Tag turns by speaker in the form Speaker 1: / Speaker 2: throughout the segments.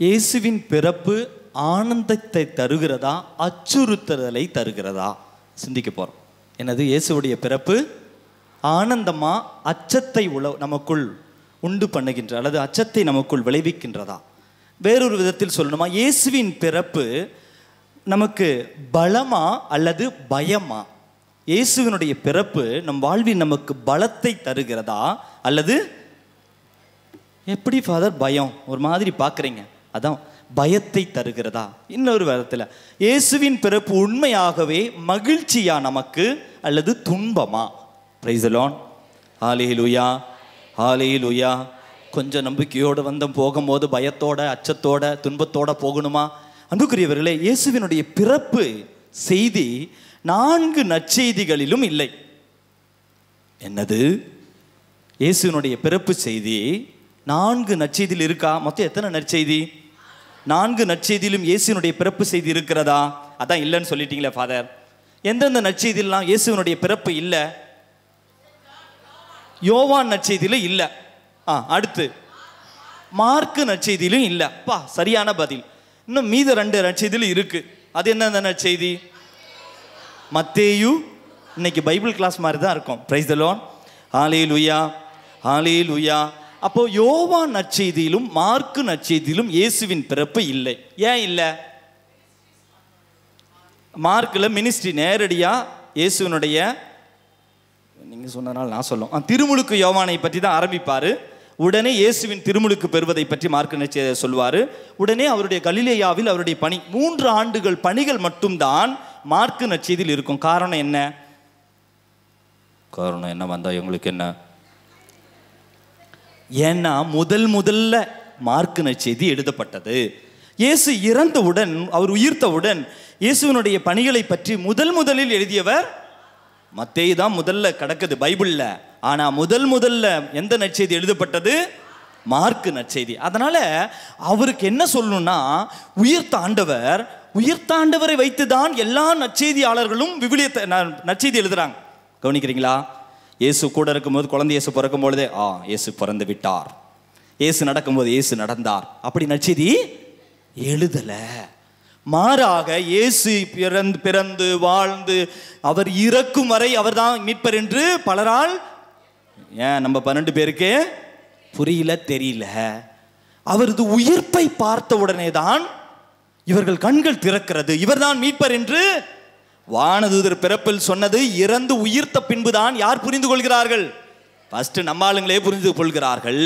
Speaker 1: இயேசுவின் பிறப்பு ஆனந்தத்தை தருகிறதா, அச்சுறுத்தலை தருகிறதா? சிந்திக்க போகிறோம். என்னது? இயேசுடைய பிறப்பு ஆனந்தமா, அச்சத்தை நமக்குள் உண்டு பண்ணுகின்ற அல்லது அச்சத்தை நமக்குள் விளைவிக்கின்றதா? வேறொரு விதத்தில் சொல்லணுமா, இயேசுவின் பிறப்பு நமக்கு பலமா அல்லது பயமா? இயேசுவினுடைய பிறப்பு நம் வாழ்வில் நமக்கு பலத்தை தருகிறதா அல்லது எப்படி ஃபாதர் பயம் ஒரு மாதிரி பார்க்குறீங்க? அதான் பயத்தை தருகிறதா? இன்னொரு விதத்தில் இயேசுவின் பிறப்பு உண்மையாகவே மகிழ்ச்சியா நமக்கு அல்லது துன்பமா? Price the lord. ஹல்லேலூயா, ஹல்லேலூயா. கொஞ்சம் நம்பிக்கையோடு போகும்போது பயத்தோட, அச்சத்தோட, துன்பத்தோட போகணுமா? அன்புக்குரியவர்களே, இயேசுவினுடைய பிறப்பு செய்தி 4 நற்செய்திகளிலும் இல்லை. என்னது? இயேசுவினுடைய பிறப்பு செய்தி 4 நற்செய்தியில் இருக்கா? மொத்தம் எத்தனை நற்செய்தி? 4 நற்செய்தியிலும் இயேசுவினுடைய பிறப்பு செய்தி இருக்கிறதா? அதான் இல்லைன்னு சொல்லிட்டீங்களே ஃபாதர். எந்தெந்த நற்செய்தியெல்லாம் இயேசுவினுடைய பிறப்பு இல்லை? யோவான் நற்செய்தியிலும் இல்லை. அடுத்து மார்க்கு நற்செய்தியிலும் இல்லை. சரியான பதில். இன்னும் மீத 2 நற்செய்தியிலும் இருக்கு. அது என்னென்ன நற்செய்தி? மத்தேயு. இன்னைக்கு பைபிள் கிளாஸ் மாதிரி தான் இருக்கும். Praise the lord. Hallelujah, hallelujah. அப்போ யோவான் நற்செய்தியிலும் மார்க்கு நற்செய்தியிலும் இயேசுவின் பிறப்பு இல்லை. ஏன் இல்லை? மார்க்கில் மினிஸ்ட்ரி நேரடியாக இயேசுவினுடைய, நீங்கள் சொன்னதுனால நான் சொல்லும், திருமுழுக்கு யோவானை பற்றி தான் ஆரம்பிப்பார். உடனே இயேசுவின் திருமுழுக்கு பெறுவதை பற்றி மார்க்கு நற்செய்தியை சொல்வார். உடனே அவருடைய கலிலேயாவில் அவருடைய பணி 3 ஆண்டுகள் பணிகள் மட்டும்தான் மார்க்கு நற்செய்தியில் இருக்கும். காரணம் என்ன? காரணம் என்ன வந்தா எங்களுக்கு என்ன? ஏன்னா முதல்ல மார்க்கு நற்செய்தி எழுதப்பட்டது. இயேசு இறந்தவுடன், அவர் உயிர்த்தவுடன் இயேசுவினுடைய பணிகளை பற்றி முதலில் எழுதியவர் மத்தேயு தான். முதல்ல கிடக்குது பைபிள்ல. ஆனா முதல்ல எந்த நற்செய்தி எழுதப்பட்டது? மார்க்கு நற்செய்தி. அதனால அவருக்கு என்ன சொல்லணும்னா, உயிர்த்தாண்டவரை வைத்துதான் எல்லா நற்செய்தியாளர்களும் விவிலியத்தை நற்செய்தி எழுதுறாங்க. கவனிக்கிறீங்களா? இயேசு கூட இருக்கும்போது, குழந்தை இயேசு பிறக்கும் பொழுதே இயேசு பிறந்து விட்டார், இயேசு நடக்கும்போது இயேசு நடந்தார், அப்படி நற்செய்தி எழுதல. மாறாக இயேசு பிறந்து வாழ்ந்து அவர் இறக்கும் வரை அவர் தான் மீட்பர் என்று பலரால், ஏன் நம்ம 12 பேருக்கு புரியல, தெரியல. அவரது உயிர்ப்பை பார்த்த உடனே தான் இவர்கள் கண்கள் திறக்கிறது, இவர்தான் மீட்பர் என்று வானதூதர் பிறப்பில் சொன்னது இறந்து உயிர்த்த பின்புதான் யார் புரிந்து கொள்கிறார்கள்? ஃபர்ஸ்ட் நம்ம ஆளுங்களே புரிந்து கொள்கிறார்கள்.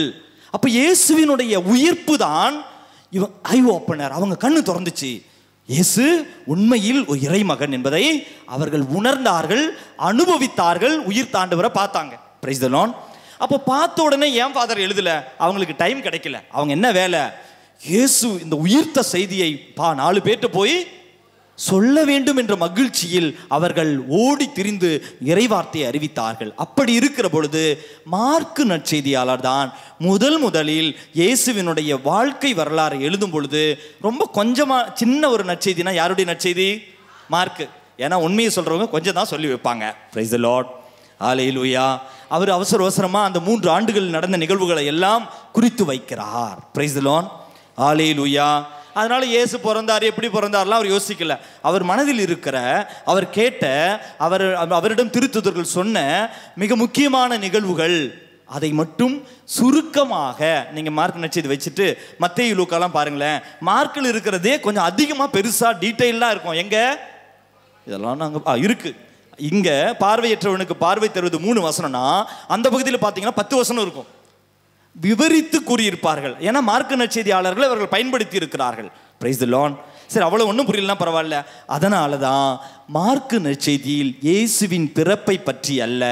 Speaker 1: அப்ப இயேசுவினுடைய உயிர்ப்பு தான் ஐ ஓப்பனர். அவங்க கண்ணு திறந்துச்சு. இயேசு உண்மையில் ஒரு இறைமகன் என்பதை அவர்கள் உணர்ந்தார்கள், அனுபவித்தார்கள், உயிர் தாண்டவரை பார்த்தாங்க. Price the Lord. அப்போ பார்த்த உடனே ஏன் ஃபாதர் எழுதல? அவங்களுக்கு டைம் கிடைக்கல. அவங்க என்ன வேலை? இயேசு இந்த உயிர்த்த செய்தியை 4 பேர்ட்ட போய் சொல்ல வேண்டும் என்ற மகிழ்ச்சியில் அவர்கள் ஓடி திரிந்து இறைவார்த்தையை அறிவித்தார்கள். அப்படி இருக்கிற பொழுது மார்க்கு நற்செய்தியாளர் தான் முதலில் இயேசுவினுடைய வாழ்க்கை வரலாறு எழுதும் பொழுது ரொம்ப சின்ன ஒரு நற்செய்தினா யாருடைய நற்செய்தி? மார்க்கு. ஏன்னா உண்மையை சொல்றவங்க கொஞ்சம் தான் சொல்லி வைப்பாங்க. Price the lord. ஹல்லேலூயா. அவர் அவசரமா அந்த 3 ஆண்டுகள் நடந்த நிகழ்வுகளை எல்லாம் குறித்து வைக்கிறார். Praise the lord. ஹல்லேலூயா. அதனால இயேசு பிறந்தார், எப்படி பிறந்தார்லாம் அவர் யோசிக்கல. அவர் மனதில் இருக்கிற, அவர் கேட்ட, அவரிடம் திருத்துதர்கள் சொன்ன மிக முக்கியமான நிகழ்வுகள், அதை மட்டும் சுருக்கமாக நீங்க மார்க் நற்செய்தி வச்சுட்டு மத்தேயு லூக்காலாம் பாருங்களேன். மார்க்கில் இருக்கிறதே கொஞ்சம் அதிகமா பெருசா டீட்டெயிலாக இருக்கும். எங்க இதெல்லாம் நாங்க இருக்கு. இங்க பார்வையற்றவனுக்கு பார்வை தருவது 3 வசனம்னா அந்த பகுதியில் பார்த்தீங்கன்னா 10 வசனம் இருக்கும். விவரித்து கூறியிருப்பார்கள். ஏன்னா மார்க்கு நற்செய்தியாளர்கள் அவர்கள் பயன்படுத்தி இருக்கிறார்கள். Price the Lord. சரி, அவ்வளவு ஒன்றும் புரியலனா பரவாயில்ல. அதனால தான் மார்க்கு நற்செய்தியில் இயேசுவின் பிறப்பை பற்றி அல்ல,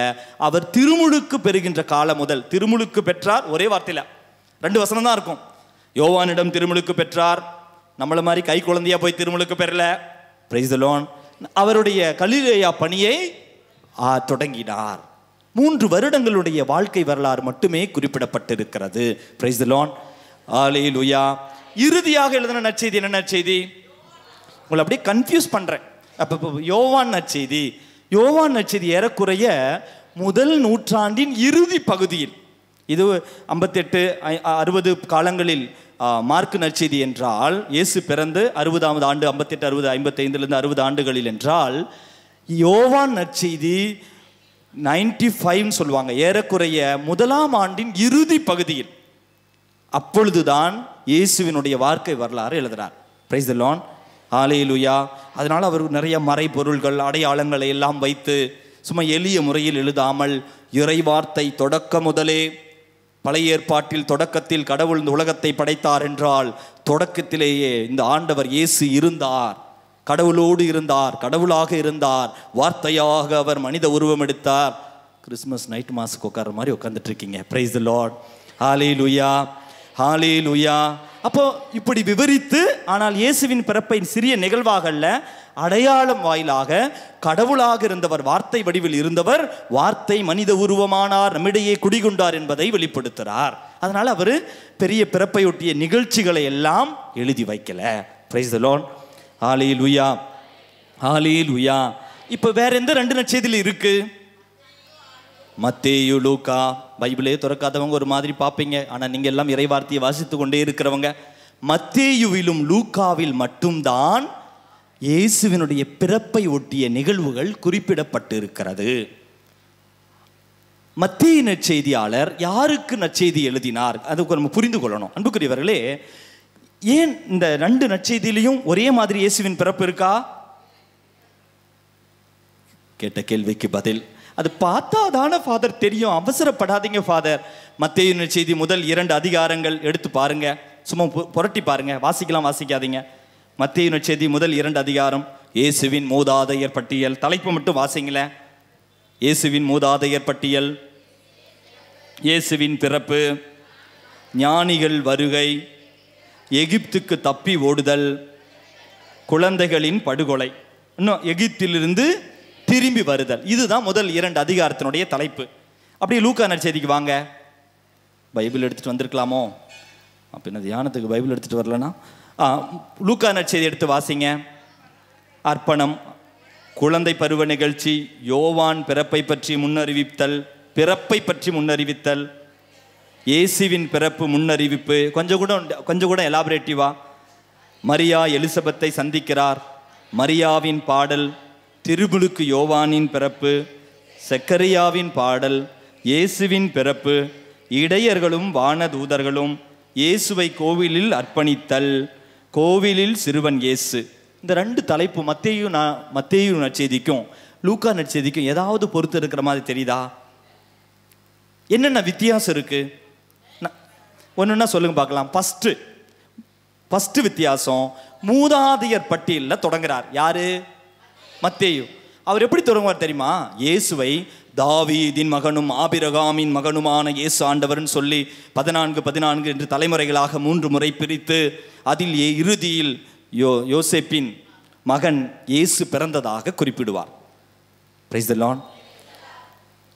Speaker 1: அவர் திருமுழுக்கு பெறுகின்ற காலம் முதல். திருமுழுக்கு பெற்றார், ஒரே வார்த்தையில் 2 வசனம் தான் இருக்கும். யோவானிடம் திருமுழுக்கு பெற்றார். நம்மள மாதிரி கை குழந்தையா போய் திருமுழுக்கு பெறல. Praise the lord. அவருடைய கலிலேயா பணியை தொடங்கினார். 3 வருடங்களுடைய வாழ்க்கை வரலாறு மட்டுமே குறிப்பிடப்பட்டிருக்கிறது. Praise the lord. ஹல்லேலூயா. இறுதியாக எழுதின நற்செய்தி என்ன நற்செய்தி? உங்களை அப்படியே கன்ஃபியூஸ் பண்றேன். அப்ப யோவான் நற்செய்தி ஏறக்குறைய 1 நூற்றாண்டின் இறுதி பகுதியில், இது 58 60 காலங்களில் மார்க்கு நற்செய்தி என்றால் இயேசு பிறந்து 60ஆவது ஆண்டு, 58, 60, 55 60 ஆண்டுகளில் என்றால், யோவான் நற்செய்தி 95 சொல்லுவாங்க, ஏறக்குறைய 1ஆம் ஆண்டின் இறுதி பகுதியில். அப்பொழுதுதான் இயேசுவினுடைய வாழ்க்கை வரலாறு எழுதுறார். Price the lord, hallelujah. அதனால அவர் நிறைய மறைபொருள்கள், அடையாளங்களை எல்லாம் வைத்து சும்மா எளிய முறையில் எழுதாமல், இறைவார்த்தை தொடக்க முதலே, பழைய ஏற்பாட்டில் தொடக்கத்தில் கடவுள் இந்த உலகத்தை படைத்தார் என்றால் தொடக்கத்திலேயே இந்த ஆண்டவர் இயேசு இருந்தார், கடவுளோடு இருந்தார், கடவுளாக இருந்தார், வார்த்தையாக அவர் மனித உருவம் எடுத்தார். கிறிஸ்மஸ் நைட் மாஸுக்கு உட்கார்ற மாதிரி உட்கார்ந்துட்டு இருக்கீங்க. Price the lord, hallelujah, hallelujah. அப்போ இப்படி விவரித்து, ஆனால் இயேசுவின் பிறப்பை சிறிய நிகழ்வாகல்ல, அடையாளம் வாயிலாக கடவுளாக இருந்தவர், வார்த்தை வடிவில் இருந்தவர், வார்த்தை மனித உருவமானார், நம்மிடையே குடிகொண்டார் என்பதை வெளிப்படுத்துகிறார். அதனால அவர் பெரிய பிறப்பையொட்டிய நிகழ்ச்சிகளை எல்லாம் எழுதி வைக்கல. பிரைஸ் தி லார்ட், ஹல்லேலூயா, ஹல்லேலூயா. இப்போ வேற எந்த 2 நற்செய்தியில் இருக்கு? மத்தேயு, லூக்கா. பைபிளே திறக்காதவங்க ஒரு மாதிரி பார்ப்பீங்க, ஆனால் நீங்கள் எல்லாம் இறைவார்த்தையை வாசித்து கொண்டே இருக்கிறவங்க. மத்தேயுவிலும் லூக்காவில் மட்டும்தான் இயேசுவினுடைய பிறப்பை ஒட்டிய நிகழ்வுகள் குறிப்பிடப்பட்டு இருக்கிறது. மத்தேயு நற்செய்தியாளர் யாருக்கு நற்செய்தி எழுதினார் அதுக்கு நம்ம புரிந்து கொள்ளணும். அன்புக்குரியவர்களே, ஏன் இந்த 2 நற்செய்தியிலையும் ஒரே மாதிரி இயேசுவின் பிறப்பு இருக்கா? கேட்ட கேள்விக்கு பதில், அது பார்த்தாதான ஃபாதர் தெரியும், அவசரப்படாதீங்க ஃபாதர். மத்தேயு நற்செய்தி முதல் 2 அதிகாரங்கள் எடுத்து பாருங்க, சும்மா புரட்டி பாருங்க, வாசிக்கலாம் வாசிக்காதீங்க. மத்தேயு நற்செய்தி முதல் 2 அதிகாரம், இயேசுவின் மூதாதையர் பட்டியல். தலைப்பு மட்டும் வாசிங்களேன். இயேசுவின் மூதாதையர் பட்டியல், இயேசுவின் பிறப்பு, ஞானிகள் வருகை, எகிப்துக்கு தப்பி ஓடுதல், குழந்தைகளின் படுகொலை, இன்னும் எகிப்திலிருந்து திரும்பி வருதல். இதுதான் முதல் 2 அதிகாரத்தினுடைய தலைப்பு. அப்படியே லூக்கா நற்செய்திக்கு வாங்க. பைபிள் எடுத்துட்டு வந்திருக்கலாமோ? அப்படின்னா தியானத்துக்கு பைபிள் எடுத்துட்டு வரலன்னா லூக்கா நற்செய்தி எடுத்து வாசிங்க. அர்ப்பணம், குழந்தை பருவ நிகழ்ச்சி, யோவான் பிறப்பை பற்றி முன்னறிவித்தல், பிறப்பை பற்றி முன்னறிவித்தல், இயேசுவின் பிறப்பு முன்னறிவிப்பு, கொஞ்சம் கூட எலாபரேட்டிவா. மரியா எலிசபெத்தை சந்திக்கிறார், மரியாவின் பாடல், திருமுழுக்கு யோவானின் பிறப்பு, செக்கரியாவின் பாடல், இயேசுவின் பிறப்பு, இடையர்களும் வானதூதர்களும், இயேசுவை கோவிலில் அர்ப்பணித்தல், கோவிலில் சிறுவன் இயேசு. இந்த 2 தலைப்பு மத்தேயு நற்செய்திக்கும் லூக்கா நற்செய்திக்கும் ஏதாவது பொறுத்து இருக்கிற மாதிரி தெரியுதா? என்னென்ன வித்தியாசம் இருக்கு? ஒன்றுன்னா சொல்லுங்க பார்க்கலாம். ஃபர்ஸ்ட் வித்தியாசம், மூதாதையர் பட்டியலில் தொடங்குறார். யாரு? மத்தேயு. அவர் எப்படி தொடங்குவார் தெரியுமா? இயேசுவை தாவீதின் மகனும் ஆபிரகாமின் மகனுமான இயேசு ஆண்டவர்னு சொல்லி 14 என்று தலைமுறைகளாக 3 முறை பிரித்து, அதில் இறுதியில் யோசேப்பின் மகன் இயேசு பிறந்ததாக குறிப்பிடுவார். Price the Lord.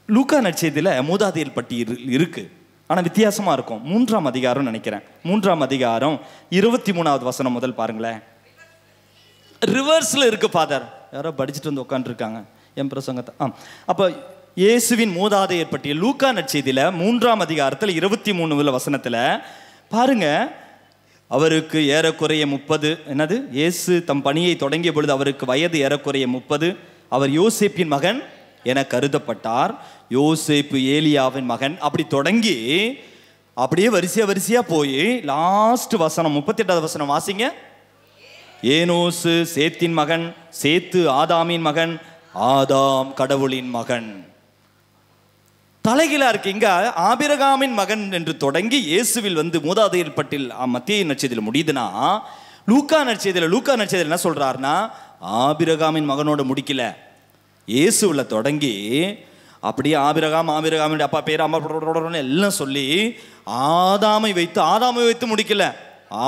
Speaker 1: லூக்கா நற்செய்தியில் மூதாதையர் பட்டியல் இருக்கு, ஆனால் வித்தியாசமா இருக்கும். 3ஆம் அதிகாரம் நினைக்கிறேன், 3ஆம் அதிகாரம் 23வது வசனம் முதல் பாருங்களேன். ரிவர்ஸ்ல இருக்கு ஃபாதர். யாரோ படிச்சுட்டு வந்து உட்காந்துருக்காங்க என் பிரசங்கத்தை. அப்போ இயேசுவின் மூதாதையர் பட்டியல் லூக்கா நற்செய்தியில 3ஆம் அதிகாரத்தில் 23 வசனத்துல பாருங்க. அவருக்கு ஏறக்குறைய 30. என்னது? இயேசு தம் பணியை தொடங்கிய பொழுது அவருக்கு வயது ஏறக்குறைய 30. அவர் யோசேப்பின் மகன் என கருதப்பட்டார். யோசேப்பு ஏலியாவின் மகன். அப்படி தொடங்கி அப்படியே வரிசையா போய் லாஸ்ட் வசனம் 38வது வசனம் வாசிங்க. ஏனோசு சேத்தின் மகன், சேத்து ஆதாமின் மகன், ஆதாம் கடவுளின் மகன். தலைகீழா இருக்கு. இங்க ஆபிரகாமின் மகன் என்று தொடங்கி இயேசுவில் வந்து மூதாதையர் பட்டியல் மத்தேயு நற்செய்தியில் முடியுதுன்னா, லூக்கா நற்செய்தியில் என்ன சொல்றாருன்னா, ஆபிரகாமின் மகனோட முடிக்கல, இயேசுவில் தொடங்கி அப்படியே ஆபிரகாமின் அப்பா பேர் அம்மா எல்லாம் சொல்லி ஆதாமை வைத்து முடிக்கல.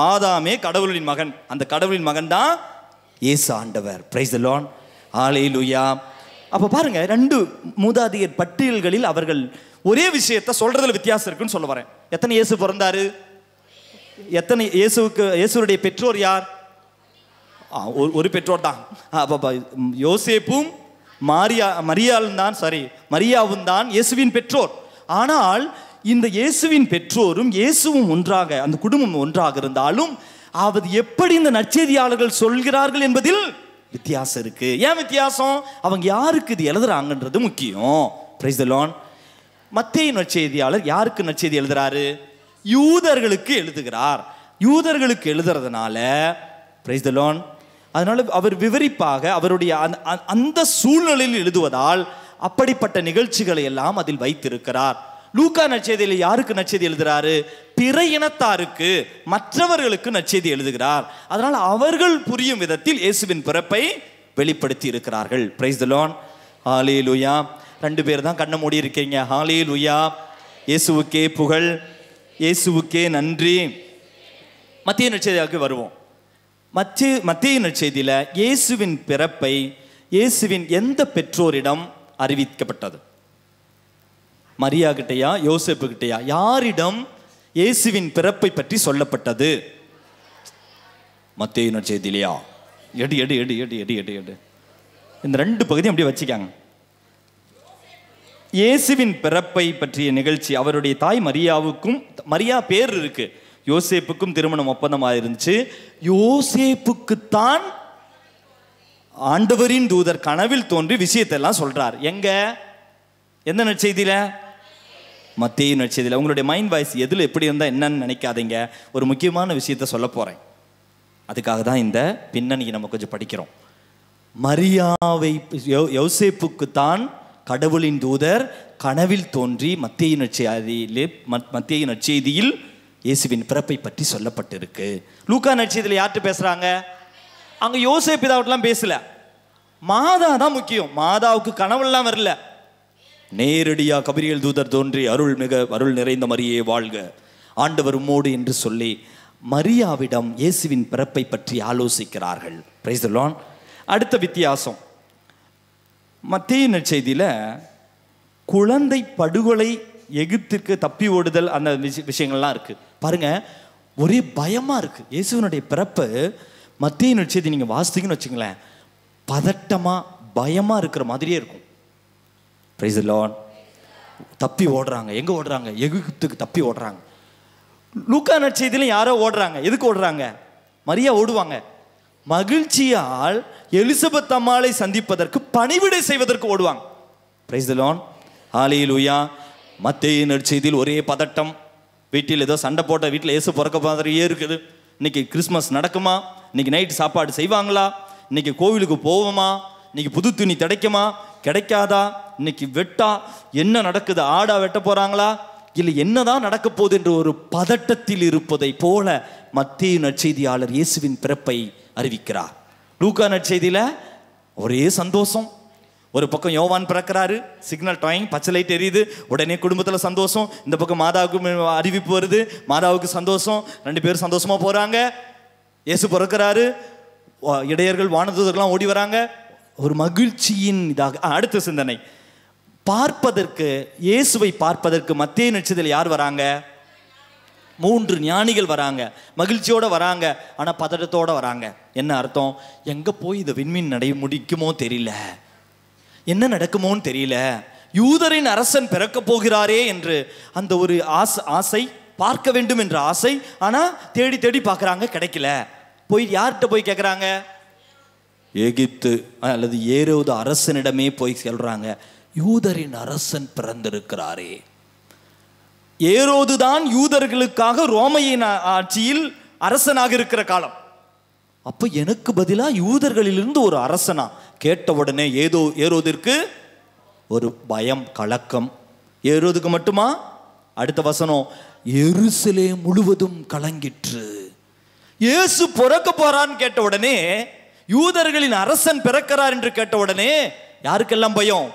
Speaker 1: ஆதாமே கடவுளின் மகன், அந்த கடவுளின் மகன் தான் இயேசு ஆண்டவர். Price the lord, hallelujah. அப்ப பாருங்க, 2 மூதாதையர் பட்டியல்களில் அவர்கள் ஒரே விஷயத்தை சொல்றதுல வித்தியாசம் இருக்குன்னு சொல்ல வரேன். எத்தனை இயேசு பிறந்தாரு? எத்தனை இயேசுடைய பெற்றோர் யார்? ஒரு பெற்றோர் தான். யோசேப்பும் மரியாவும் தான் இயேசுவின் பெற்றோர். ஆனால் இந்த இயேசுவின் பெற்றோரும் இயேசுவும் ஒன்றாக, அந்த குடும்பம் ஒன்றாக இருந்தாலும் அது எப்படி இந்த நற்செய்தியாளர்கள் சொல்கிறார்கள் என்பதில் வித்தியாசம் இருக்கு. ஏன் வித்தியாசம்? அவங்க யாருக்கு இது எழுதுறாங்கன்றது முக்கியம். Price the Lord. மத்தேயு நற்செய்தியாளர் யாருக்கு நற்செய்தி எழுதுறாரு? யூதர்களுக்கு எழுதுகிறார். யூதர்களுக்கு எழுதுறதுனால பிரைஸ் தி லார்ட், அதனால அவர் விவரிப்பாக அவருடைய அந்த சூழ்நிலையில் எழுதுவதால் அப்படிப்பட்ட நிகழ்ச்சிகளை எல்லாம் அதில் வைத்திருக்கிறார். லூக்கா நற்செய்தியில் யாருக்கு நற்செய்தி எழுதுறாரு? பிற இனத்தாருக்கு, மற்றவர்களுக்கு நற்செய்தி எழுதுகிறார். அதனால அவர்கள் புரியும் விதத்தில் இயேசுவின் பிறப்பை வெளிப்படுத்தி இருக்கிறார்கள். Price the lord. ஹல்லேலூயா. 2 பேர் தான் கண்ணை மூடி இருக்கீங்க. ஹல்லேலூயா. இயேசுவுக்கே புகழ், இயேசுவுக்கே நன்றி. மத்தேயு நற்செய்திக்கு வருவோம். மத்தேயு நற்செய்தியில இயேசுவின் பிறப்பை இயேசுவின் எந்த பெற்றோரிடம் அறிவிக்கப்பட்டது? மரியா கிட்டையா, யோசேப்பு கிட்டையா? யாரிடம் இயேசுவின் பிறப்பை பற்றி சொல்லப்பட்டது? மத்தேயு நற்செய்தியிலையா? எடு எடு எடு எடு எடு எடு எடு இந்த 2 பகுதியும் அப்படியே வச்சுக்காங்க. இயேசுவின் பிறப்பை பற்றிய நிகழ்ச்சி, அவருடைய தாய் மரியாவுக்கும், மரியா பேர் இருக்கு, யோசேப்புக்கும் திருமணம் ஒப்பந்தமாக இருந்துச்சு. யோசேப்புக்குத்தான் ஆண்டவரின் தூதர் கனவில் தோன்றி விஷயத்தை எல்லாம் சொல்றார். எங்க? எந்த நற்செய்தியில? மத்தேயு நற்செய்தியில. உங்களுடைய மைண்ட் வாய்ஸ் எதுல எப்படி இருந்தா என்னன்னு நினைக்காதீங்க. ஒரு முக்கியமான விஷயத்தை சொல்ல போறேன். அதுக்காக தான் இந்த பின்னணி நம்ம கொஞ்சம் படிக்கிறோம். மரியாவை, யோசேப்புக்குத்தான் கடவுளின் தூதர் கனவில் தோன்றி மத்தேயு நற்செய்தியில் இயேசுவின் பிறப்பை பற்றி சொல்லப்பட்டிருக்கு. லூக்கா நற்செய்தியில யார்கிட்ட பேசுறாங்க? அங்க யோசேப்பு பிதாவெல்லாம் பேசல. மாதா தான் முக்கியம். மாதாவுக்கு கனவெல்லாம் வரல. நேரடியா கபிரியேல் தூதர் தோன்றி அருள் நிறைந்த மரியே வாழ்க, ஆண்டவர் உம்மோடு என்று சொல்லி மரியாவிடம் இயேசுவின் பிறப்பை பற்றி ஆலோசிக்கிறார்கள். Price the Lord. அடுத்த வித்தியாசம், மத்தேயு நற்செய்தியில குழந்தை படுகொலை, எகிப்திற்கு தப்பி ஓடுதல், அந்த விஷயங்கள்லாம் இருக்கு. பாருங்க, ஒரே பயமா இருக்கு. இயேசுவினுடைய பிறப்பு மத்தேயு நற்செய்தி நீங்க வாசித்தீங்கன்னு வச்சுங்களேன், பதட்டமா பயமா இருக்கிற மாதிரியே இருக்கும். Praise the Lord. தப்பி ஓடுறாங்க. எங்க ஓடுறாங்க? எகிப்துக்கு தப்பி ஓடுறாங்க. லூக்கா நற்செய்தியில யாரோ ஓடுறாங்க. எதுக்கு ஓடுறாங்க? மரியா ஓடுவாங்க. மகிழ்ச்சியால் எலிசபெத் அம்மாளை சந்திப்பதற்கு, பணிவிடை செய்வதற்கு ஓடுவாங்க. Praise the lord. ஹல்லேலூயா. மத்தேயு நற்செய்தியில் ஒரே பதட்டம். வீட்டில் ஏதோ சண்டை போட்ட வீட்டில் இயேசு பிறக்க மாதிரியே இருக்குது. இன்னைக்கு கிறிஸ்மஸ் நடக்குமா? இன்னைக்கு நைட் சாப்பாடு செய்வாங்களா? இன்னைக்கு கோவிலுக்கு போவோமா? இன்னைக்கு புது துணி கிடைக்குமா கிடைக்காதா? இன்னைக்கு வெட்டா என்ன நடக்குது? ஆடா வெட்ட போறாங்களா? இல்லை என்னதான் நடக்க போகுது என்று ஒரு பதட்டத்தில் இருப்பதை போல மத்தேயு நற்செய்தியாளர் இயேசுவின் பிறப்பை அறிவிக்கிறார். லூக்கா நற்செய்தியில ஒரே சந்தோஷம். ஒரு பக்கம் யோவான் பிறக்கிறாரு, சிக்னல் டாயிங், பச்சை லைட் எரியுது, உடனே குடும்பத்தில் சந்தோஷம். இந்த பக்கம் மாதாவுக்கு அறிவிப்பு வருது, மாதாவுக்கு சந்தோஷம். 2 பேரும் சந்தோஷமா போறாங்க. இயேசு பிறக்கிறாரு, இடையர்கள் வானதூதர்கள்லாம் ஓடி வராங்க. ஒரு மகிழ்ச்சியின் இதாக. அடுத்த சிந்தனை, பார்ப்பதற்கு, இயேசுவை பார்ப்பதற்கு மத்தேயு நற்செய்தியில் யார் வராங்க? 3 ஞானிகள் வராங்க. மகிழ்ச்சியோட வராங்க, ஆனா பதட்டத்தோட வராங்க. என்ன அர்த்தம்? எங்க போய் இதை விண்மீன் நடை முடிக்குமோ தெரியல, என்ன நடக்குமோன்னு தெரியல, யூதரின் அரசன் பிறக்க போகிறாரே என்று அந்த ஒரு ஆசை, பார்க்க வேண்டும் என்ற ஆசை. ஆனா தேடி தேடி பார்க்கறாங்க, கிடைக்கல. போய் யார்கிட்ட போய் கேட்கறாங்க? எகிப்து அல்லது ஏரோது அரசனிடமே போய் சொல்றாங்க, யூதரின் அரசன் பிறந்திருக்கிறாரே. ஏரோது தான் யூதர்களுக்காக ரோமையின் ஆட்சியில் அரசனாக இருக்கிற காலம். அப்ப எனக்கு பதிலா யூதர்களிலிருந்து ஒரு அரசனா? கேட்ட உடனே ஏரோதிற்கு ஒரு பயம், கலக்கம். ஏரோதுக்கு மட்டுமா? அடுத்த வசனம், எருசலேம் முழுவதும் கலங்கிற்று. இயேசு பிறக்க போறான்னு கேட்ட உடனே, யூதர்களின் அரசன் பிறக்கிறார் என்று கேட்ட உடனே யாருக்கெல்லாம் பயம்?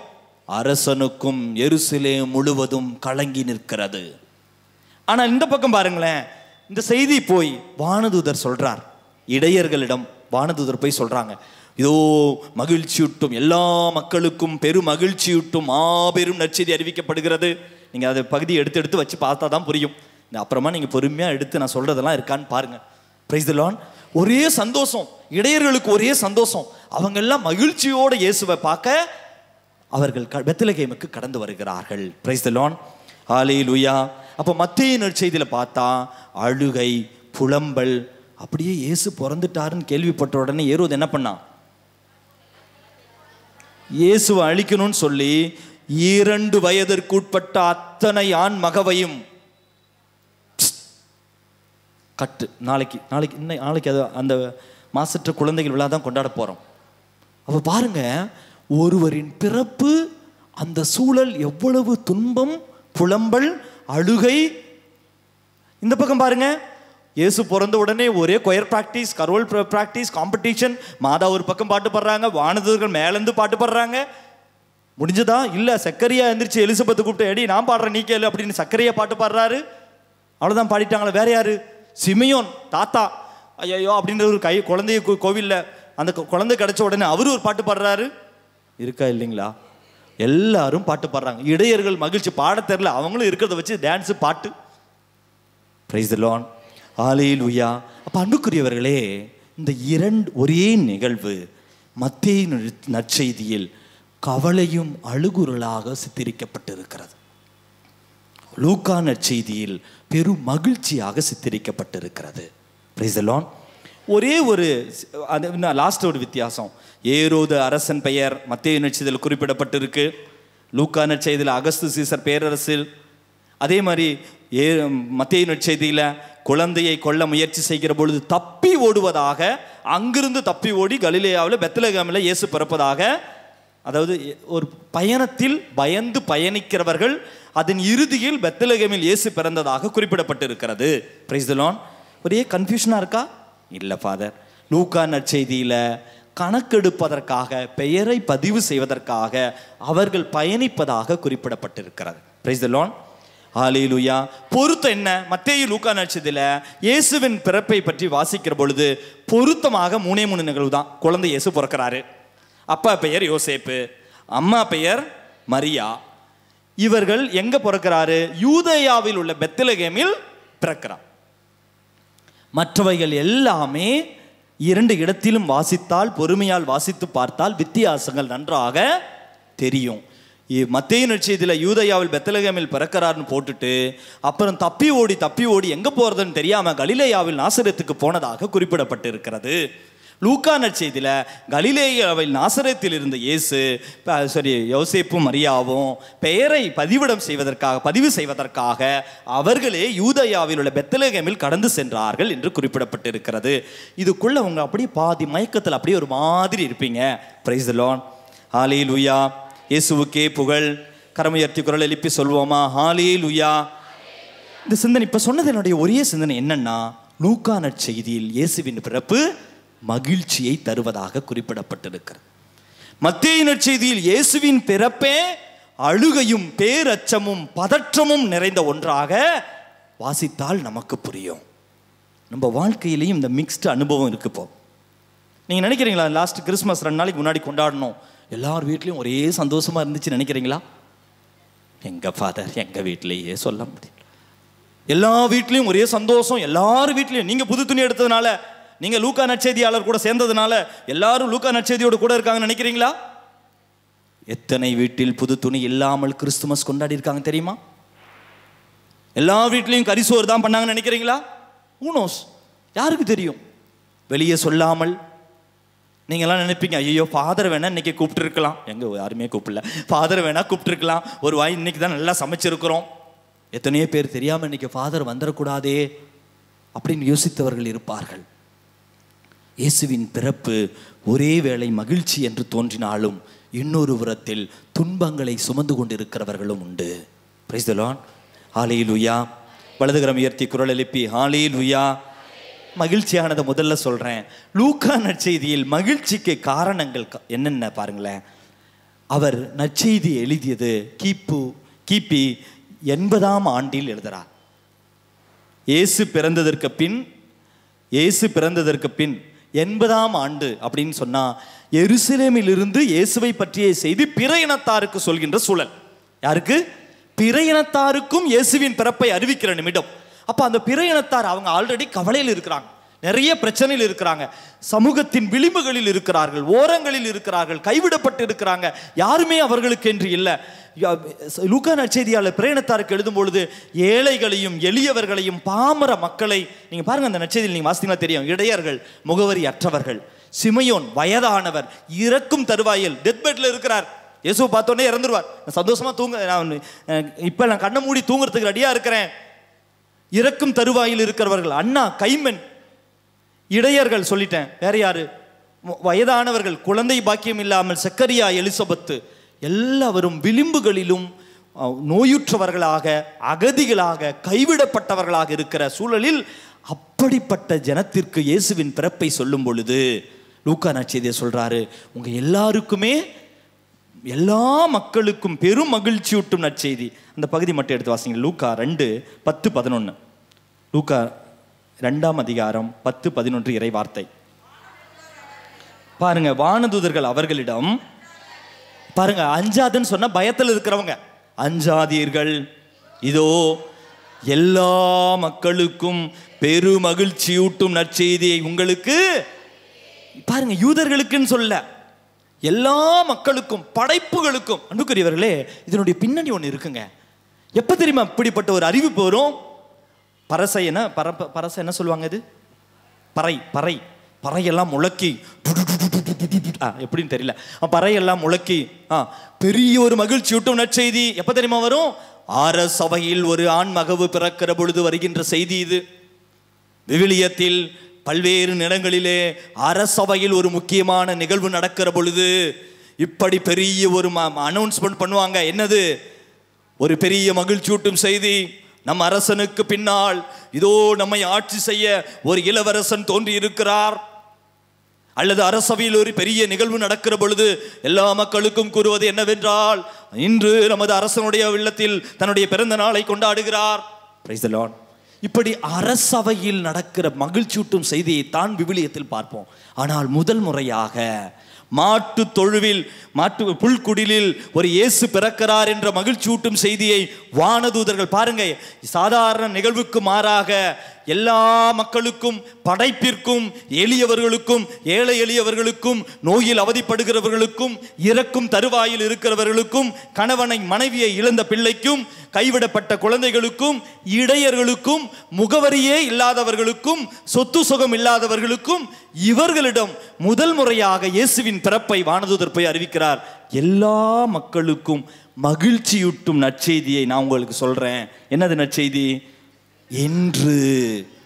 Speaker 1: அரசனுக்கும் எருசலேம் முழுவதும் கலங்கி நிற்கிறது. ஆனா இந்த பக்கம் பாருங்களேன், இந்த செய்தி போய் வானதூதர் சொல்றார். இடையர்களிடம் வானதூதர் போய் சொல்றாங்க, இதோ மகிழ்ச்சியூட்டும், எல்லா மக்களுக்கும் பெரும் மகிழ்ச்சியூட்டும் மாபெரும் நற்செய்தி அறிவிக்கப்படுகிறது. நீங்க அதை பகுதியை எடுத்து வச்சு பார்த்தா தான் புரியும். அப்புறமா நீங்க பொறுமையா எடுத்து நான் சொல்றதெல்லாம் இருக்கான்னு பாருங்க. Price the lord. ஒரே சந்தோஷம், இடையர்களுக்கு ஒரே சந்தோஷம். அவங்க எல்லாம் மகிழ்ச்சியோட இயேசுவை பார்க்க அவர்கள் பெத்லகேமுக்கு கடந்து வருகிறார்கள். Praise the lord. ஹல்லேலூயா. அப்போ மத்தேயு நற்செய்தியில் பார்த்தா அழுகை, புலம்பல். அப்படியே இயேசு பிறந்துட்டாருன்னு கேள்விப்பட்ட உடனே ஏரோது என்ன பண்ணான்? இயேசுவை அழிக்கணும்னு சொல்லி 2 வயதிற்குட்பட்ட அத்தனை ஆண் மகவையும் கட்டு. நாளைக்கு அது அந்த மாசற்ற குழந்தைகள் விழா தான் கொண்டாட போறோம். அப்ப பாருங்க, ஒருவரின் பிறப்பு, அந்த சூழல் எவ்வளவு துன்பம், புலம்பல், அழுகை. இந்த பக்கம் பாருங்க, இயேசு பிறந்த உடனே ஒரே choir practice, carol practice, competition. மாதா ஒரு பக்கம் பாட்டு பாடுறாங்க, வானதூதர்கள் மேலேருந்து பாட்டு பாடுறாங்க. முடிஞ்சதா? இல்லை. சக்கரியா எந்திரிச்சு எலிசபெத்தை கூப்பிட்டு, எடி நான் பாடுறேன் நீ கேளு அப்படின்னு சக்கரியா பாட்டு பாடுறாரு. அவ்வளோதான், பாடிட்டாங்களே. வேற யாரு? சிமியோன் தாத்தா ஐயோ அப்படின்ற ஒரு குழந்தைய கோவிலில் அந்த குழந்தை கிடைச்ச உடனே அவரு ஒரு பாட்டு பாடுறாரு. இருக்கா இல்லைங்களா? எல்லாரும் பாட்டு பாடுறாங்க. இடையர்கள் மகிழ்ச்சி, பாட தெரியல, அவங்களும் இருக்கிறத வச்சு டான்ஸு, பாட்டு. Praise the lord. ஹல்லேலூயா. அப்ப அன்புக்குரியவர்களே, இந்த ஒரே நிகழ்வு மத்தேயு நற்செய்தியில் கவலையும் அழுகுறலாக சித்தரிக்கப்பட்டிருக்கிறது. லூக்கா நற்செய்தியில் பெரும் மகிழ்ச்சியாக சித்தரிக்கப்பட்டிருக்கிறது. Price the lord. ஒரே ஒரு லாஸ்ட் ஒரு வித்தியாசம். ஏரோது அரசன் பெயர் மத்தேயு நற்செய்தியில் குறிப்பிடப்பட்டிருக்கு. லூக்கா நற்செய்தியில் அகஸ்து சீசர் பேரரசு. அதே மாதிரி மத்தேயு நற்செய்தியில் குழந்தையை கொல்ல முயற்சி செய்கிற பொழுது தப்பி ஓடுவதாக, அங்கிருந்து தப்பி ஓடி கலிலேயாவில் பெத்லகேமில் இயேசு பிறப்பதாக. அதாவது ஒரு பயணத்தில் பயந்து பயணிக்கிறவர்கள் அதன் இறுதியில் பெத்லகேமில் இயேசு பிறந்ததாக குறிப்பிடப்பட்டிருக்கிறது. Praise the lord. ஒரே கன்ஃபியூஷனா இருக்கா? இல்லை ஃபாதர். லூக்கா நற்செய்தியில் கணக்கெடுப்பதற்காக, பெயரை பதிவு செய்வதற்காக அவர்கள் பயணிப்பதாக குறிப்பிடப்பட்டிருக்கிறது. Praise the lord. ஹல்லேலூயா. பொருத்தம் என்ன? மத்தேயு லூக்கா நற்செய்தியில் இயேசுவின் பிறப்பை பற்றி வாசிக்கிற பொழுது பொருத்தமாக 3 நிகழ்வு தான். குழந்தை இயேசு பிறக்கிறாரு. அப்பா பெயர் யோசேப்பு, அம்மா பெயர் மரியா. இவர்கள் எங்க பிறக்கிறாரு? யூதேயாவில் உள்ள பெத்லகேமில் பிறக்கிறார். மற்றவைகள் எல்லாமே 2 இடத்திலும் வாசித்தால், பொறுமையால் வாசித்து பார்த்தால் வித்தியாசங்கள் நன்றாக தெரியும். மத்தேயு நற்செய்தியில் யூதேயாவில் பெத்லகேமில் பிறக்கிறார்னு போட்டுட்டு அப்புறம் தப்பி ஓடி எங்க போறதுன்னு தெரியாம கலிலேயாவில் நாசரேத்துக்கு போனதாக குறிப்பிடப்பட்டிருக்கிறது. லூக்கா நற்செய்தியில் கலிலேயாவில் நாசரேத்தில் இருந்த இயேசு யோசேப்பும் மரியாவும் பெயரை பதிவு செய்வதற்காக அவர்களே யூதேயாவில் உள்ள பெத்லகேமில் கடந்து சென்றார்கள் என்று குறிப்பிடப்பட்டிருக்கிறது. இதுக்குள்ள அவங்க அப்படியே பாதி மயக்கத்தில் அப்படியே ஒரு மாதிரி இருப்பீங்க. Praise the lord. ஹல்லேலூயா. இயேசுவுக்கே புகழ். கரமுயர்த்தி குரல் எழுப்பி சொல்வோமா? ஹல்லேலூயா. இந்த சிந்தனை இப்ப சொன்னது என்னுடைய ஒரே சிந்தனை என்னன்னா, லூக்கா நற்செய்தியில் இயேசுவின் பிறப்பு மகிழ்ச்சியை தருவதாக குறிப்பிடப்பட்டிருக்கிறது. மத்தேயு நற்செய்தியில் இயேசுவின் பிறப்பே அழுகையும் பேரச்சமும் பதற்றமும் நிறைந்த ஒன்றாக வாசித்தால் நமக்கு புரியும். நம்ம வாழ்க்கையிலையும் இந்த மிக்ஸ்டு அனுபவம் இருக்கு. இப்போ நீங்க நினைக்கிறீங்களா, லாஸ்ட் கிறிஸ்மஸ் 2 நாளைக்கு முன்னாடி கொண்டாடணும், எல்லார் வீட்லையும் ஒரே சந்தோஷமா இருந்துச்சு நினைக்கிறீங்களா? எங்க ஃபாதர், எங்க வீட்டிலேயே சொல்ல முடியல. எல்லா வீட்லையும் ஒரே சந்தோஷம். எல்லார் வீட்லையும் நீங்க புது துணி எடுத்ததுனால, நீங்க லூக்கா நற்செய்தியாளர் கூட சேர்ந்ததுனால எல்லாரும் லூக்கா நற்செய்தியோட கூட இருக்காங்கன்னு நினைக்கிறீங்களா? எத்தனை வீட்டில் புது துணி இல்லாமல் கிறிஸ்துமஸ் கொண்டாடி இருக்காங்க தெரியுமா? எல்லா வீட்லையும் கரிசோறு தான் பண்ணாங்கன்னு நினைக்கிறீங்களா? ஊனோஸ், யாருக்கு தெரியும்? வெளியே சொல்லாமல் நீங்கள்லாம் நினைப்பீங்க, ஐயோ ஃபாதர் வேணா இன்னைக்கு கூப்பிட்டு இருக்கலாம். எங்க யாருமே கூப்பிடல. ஃபாதர் வேணா கூப்பிட்டு இருக்கலாம், ஒரு வாய் இன்னைக்கு தான் நல்லா சமைச்சிருக்கிறோம். எத்தனையோ பேர் தெரியாம இன்னைக்கு ஃபாதர் வந்துடக்கூடாதே அப்படின்னு யோசித்தவர்கள் இருப்பார்கள். இயேசுவின் பிறப்பு ஒரே வேளை மகிழ்ச்சி என்று தோன்றினாலும் இன்னொரு புறத்தில் துன்பங்களை சுமந்து கொண்டிருக்கிறவர்களும் உண்டு. Price the lord. ஹல்லேலூயா. வலதுகரம் உயர்த்தி குரல் எழுப்பி ஹல்லேலூயா. மகிழ்ச்சியானதை முதல்ல சொல்றேன். லூக்கா நற்செய்தியில் மகிழ்ச்சிக்கு காரணங்கள் என்னென்ன பாருங்களேன். அவர் நற்செய்தி எழுதியது கிபி 80ஆம் ஆண்டில் எழுதுறார். இயேசு பிறந்ததற்கு பின் 80ஆம் ஆண்டு அப்படின்னு சொன்னா எருசலேமில் இருந்து இயேசுவை பற்றிய செய்தி பிற இனத்தாருக்கு சொல்கின்ற சூழல். யாருக்கு? பிற இனத்தாருக்கும் இயேசுவின் பிறப்பை அறிவிக்கிற நிமிடம். அப்ப அந்த பிற இனத்தார் அவங்க ஆல்ரெடி கவலையில் இருக்கிறாங்க, நிறைய பிரச்சனையில் இருக்கிறாங்க, சமூகத்தின் விளிம்புகளில் இருக்கிறார்கள், ஓரங்களில் இருக்கிறார்கள், கைவிடப்பட்டு இருக்கிறாங்க, யாருமே அவர்களுக்கு என்று இல்லை. லூக்கா நற்செய்தியாளர் பிரேனத்தாருக்கு எழுதும் பொழுது ஏழைகளையும் எளியவர்களையும் பாமர மக்களை நீங்க பாருங்க, அந்த நற்செய்தியில் நீங்க வாசித்தீங்கன்னா தெரியும். இடையர்கள், முகவரி அற்றவர்கள், சிமையோன் வயதானவர், இறக்கும் தருவாயில் டெத் பெட்ல இருக்கிறார். இயேசு பார்த்தோன்னே இறந்துருவார். சந்தோஷமா இப்ப நான் கண்ணை மூடி தூங்குறதுக்கு ரெடியா இருக்கிறேன். இறக்கும் தருவாயில் இருக்கிறவர்கள் அண்ணா, கைமென், இடையர்கள் சொல்லிட்டேன். வேற யாரு? வயதானவர்கள், குழந்தை பாக்கியம் இல்லாமல் சக்கரியா, எலிசபெத்து, எல்லாவரும் விளிம்புகளிலும் நோயுற்றவர்களாக, அகதிகளாக, கைவிடப்பட்டவர்களாக இருக்கிற சூழலில் அப்படிப்பட்ட ஜனத்திற்கு இயேசுவின் பிறப்பை சொல்லும் பொழுது லூக்கா நற்செய்தியை சொல்றாரு, உங்க எல்லாருக்குமே, எல்லா மக்களுக்கும் பெரும் மகிழ்ச்சியூட்டும் நற்செய்தி. அந்த பகுதி மட்டும் எடுத்து வாசிங்க. லூக்கா 2:10-11. லூக்கா 2:10-11 இறை வார்த்தை பாருங்க. வானதூதர்கள் அவர்களிடம், பாருங்க, அஞ்சாதுன்னு சொன்னா பயத்தில் இருக்கிறவங்க, அஞ்சாதீர்கள், இதோ எல்லா மக்களுக்கும் பெரு மகிழ்ச்சியூட்டும் நற்செய்தியை உங்களுக்கு, பாருங்க, யூதர்களுக்குன்னு சொல்ல, எல்லா மக்களுக்கும், படைப்புகளுக்கும். அன்புக்குரியவர்களே, இதனுடைய பின்னணி ஒன்று இருக்குங்க. எப்ப தெரியுமா இப்படிப்பட்ட ஒரு அறிவிப்பு வரும்? பரசை என்ன சொல்லுவாங்க? இது பறையெல்லாம் முழக்கி, எப்படின்னு தெரியல, பறையெல்லாம் முழக்கி பெரிய ஒரு மகிழ்ச்சியூட்டும் நற்செய்தி எப்ப தெரியுமா வரும்? அரசவையில் ஒரு ஆண் மகவு பிறக்கிற பொழுது வருகின்ற செய்தி இது. விவிலியத்தில் பல்வேறு நிலங்களிலே அரசவையில் ஒரு முக்கியமான நிகழ்வு நடக்கிற பொழுது இப்படி பெரிய ஒரு அனௌன்ஸ்மெண்ட் பண்ணுவாங்க. என்னது? ஒரு பெரிய மகிழ்ச்சியூட்டும் செய்தி. நம் அரசனுக்கு பின்னால் இதோ நம்மை ஆட்சி செய்ய ஒரு இளவரசன் தோன்றி இருக்கிறார். அல்லது அரசவையில் ஒரு பெரிய நிகழ்வு நடக்கிற பொழுது எல்லா மக்களுக்கும் கூறுவது என்னவென்றால், இன்று நமது அரசனுடைய இல்லத்தில் தன்னுடைய பிறந்த நாளை கொண்டாடுகிறார். Price the Lord. இப்படி அரசவையில் நடக்கிற மகிழ்ச்சியூட்டும் செய்தியை தான் விவிலியத்தில் பார்ப்போம். ஆனால் முதல் முறையாக மாட்டு தொழுவில், மாட்டு புல்குடிலில் ஒரு இயேசு பிறக்கிறார் என்ற மகிழ்ச்சியூட்டும் செய்தியை வானதூதர்கள், பாருங்க, சாதாரண நிகழ்வுக்கு மாறாக எல்லா மக்களுக்கும், படைப்பிற்கும், எளியவர்களுக்கும், ஏழை எளியவர்களுக்கும், நோயில் அவதிப்படுகிறவர்களுக்கும், இறக்கும் தருவாயில் இருக்கிறவர்களுக்கும், கணவனை மனைவியை இழந்த பிள்ளைக்கும், கைவிடப்பட்ட குழந்தைகளுக்கும், இடையர்களுக்கும், முகவரியே இல்லாதவர்களுக்கும், சொத்து சுகம் இல்லாதவர்களுக்கும், இவர்களிடம் முதல் முறையாக இயேசுவின் பிறப்பை வானதூதர் போய் அறிவிக்கிறார். எல்லா மக்களுக்கும் மகிழ்ச்சியூட்டும் நற்செய்தியை நான் உங்களுக்கு சொல்றேன். என்னது நற்செய்தி? இன்று,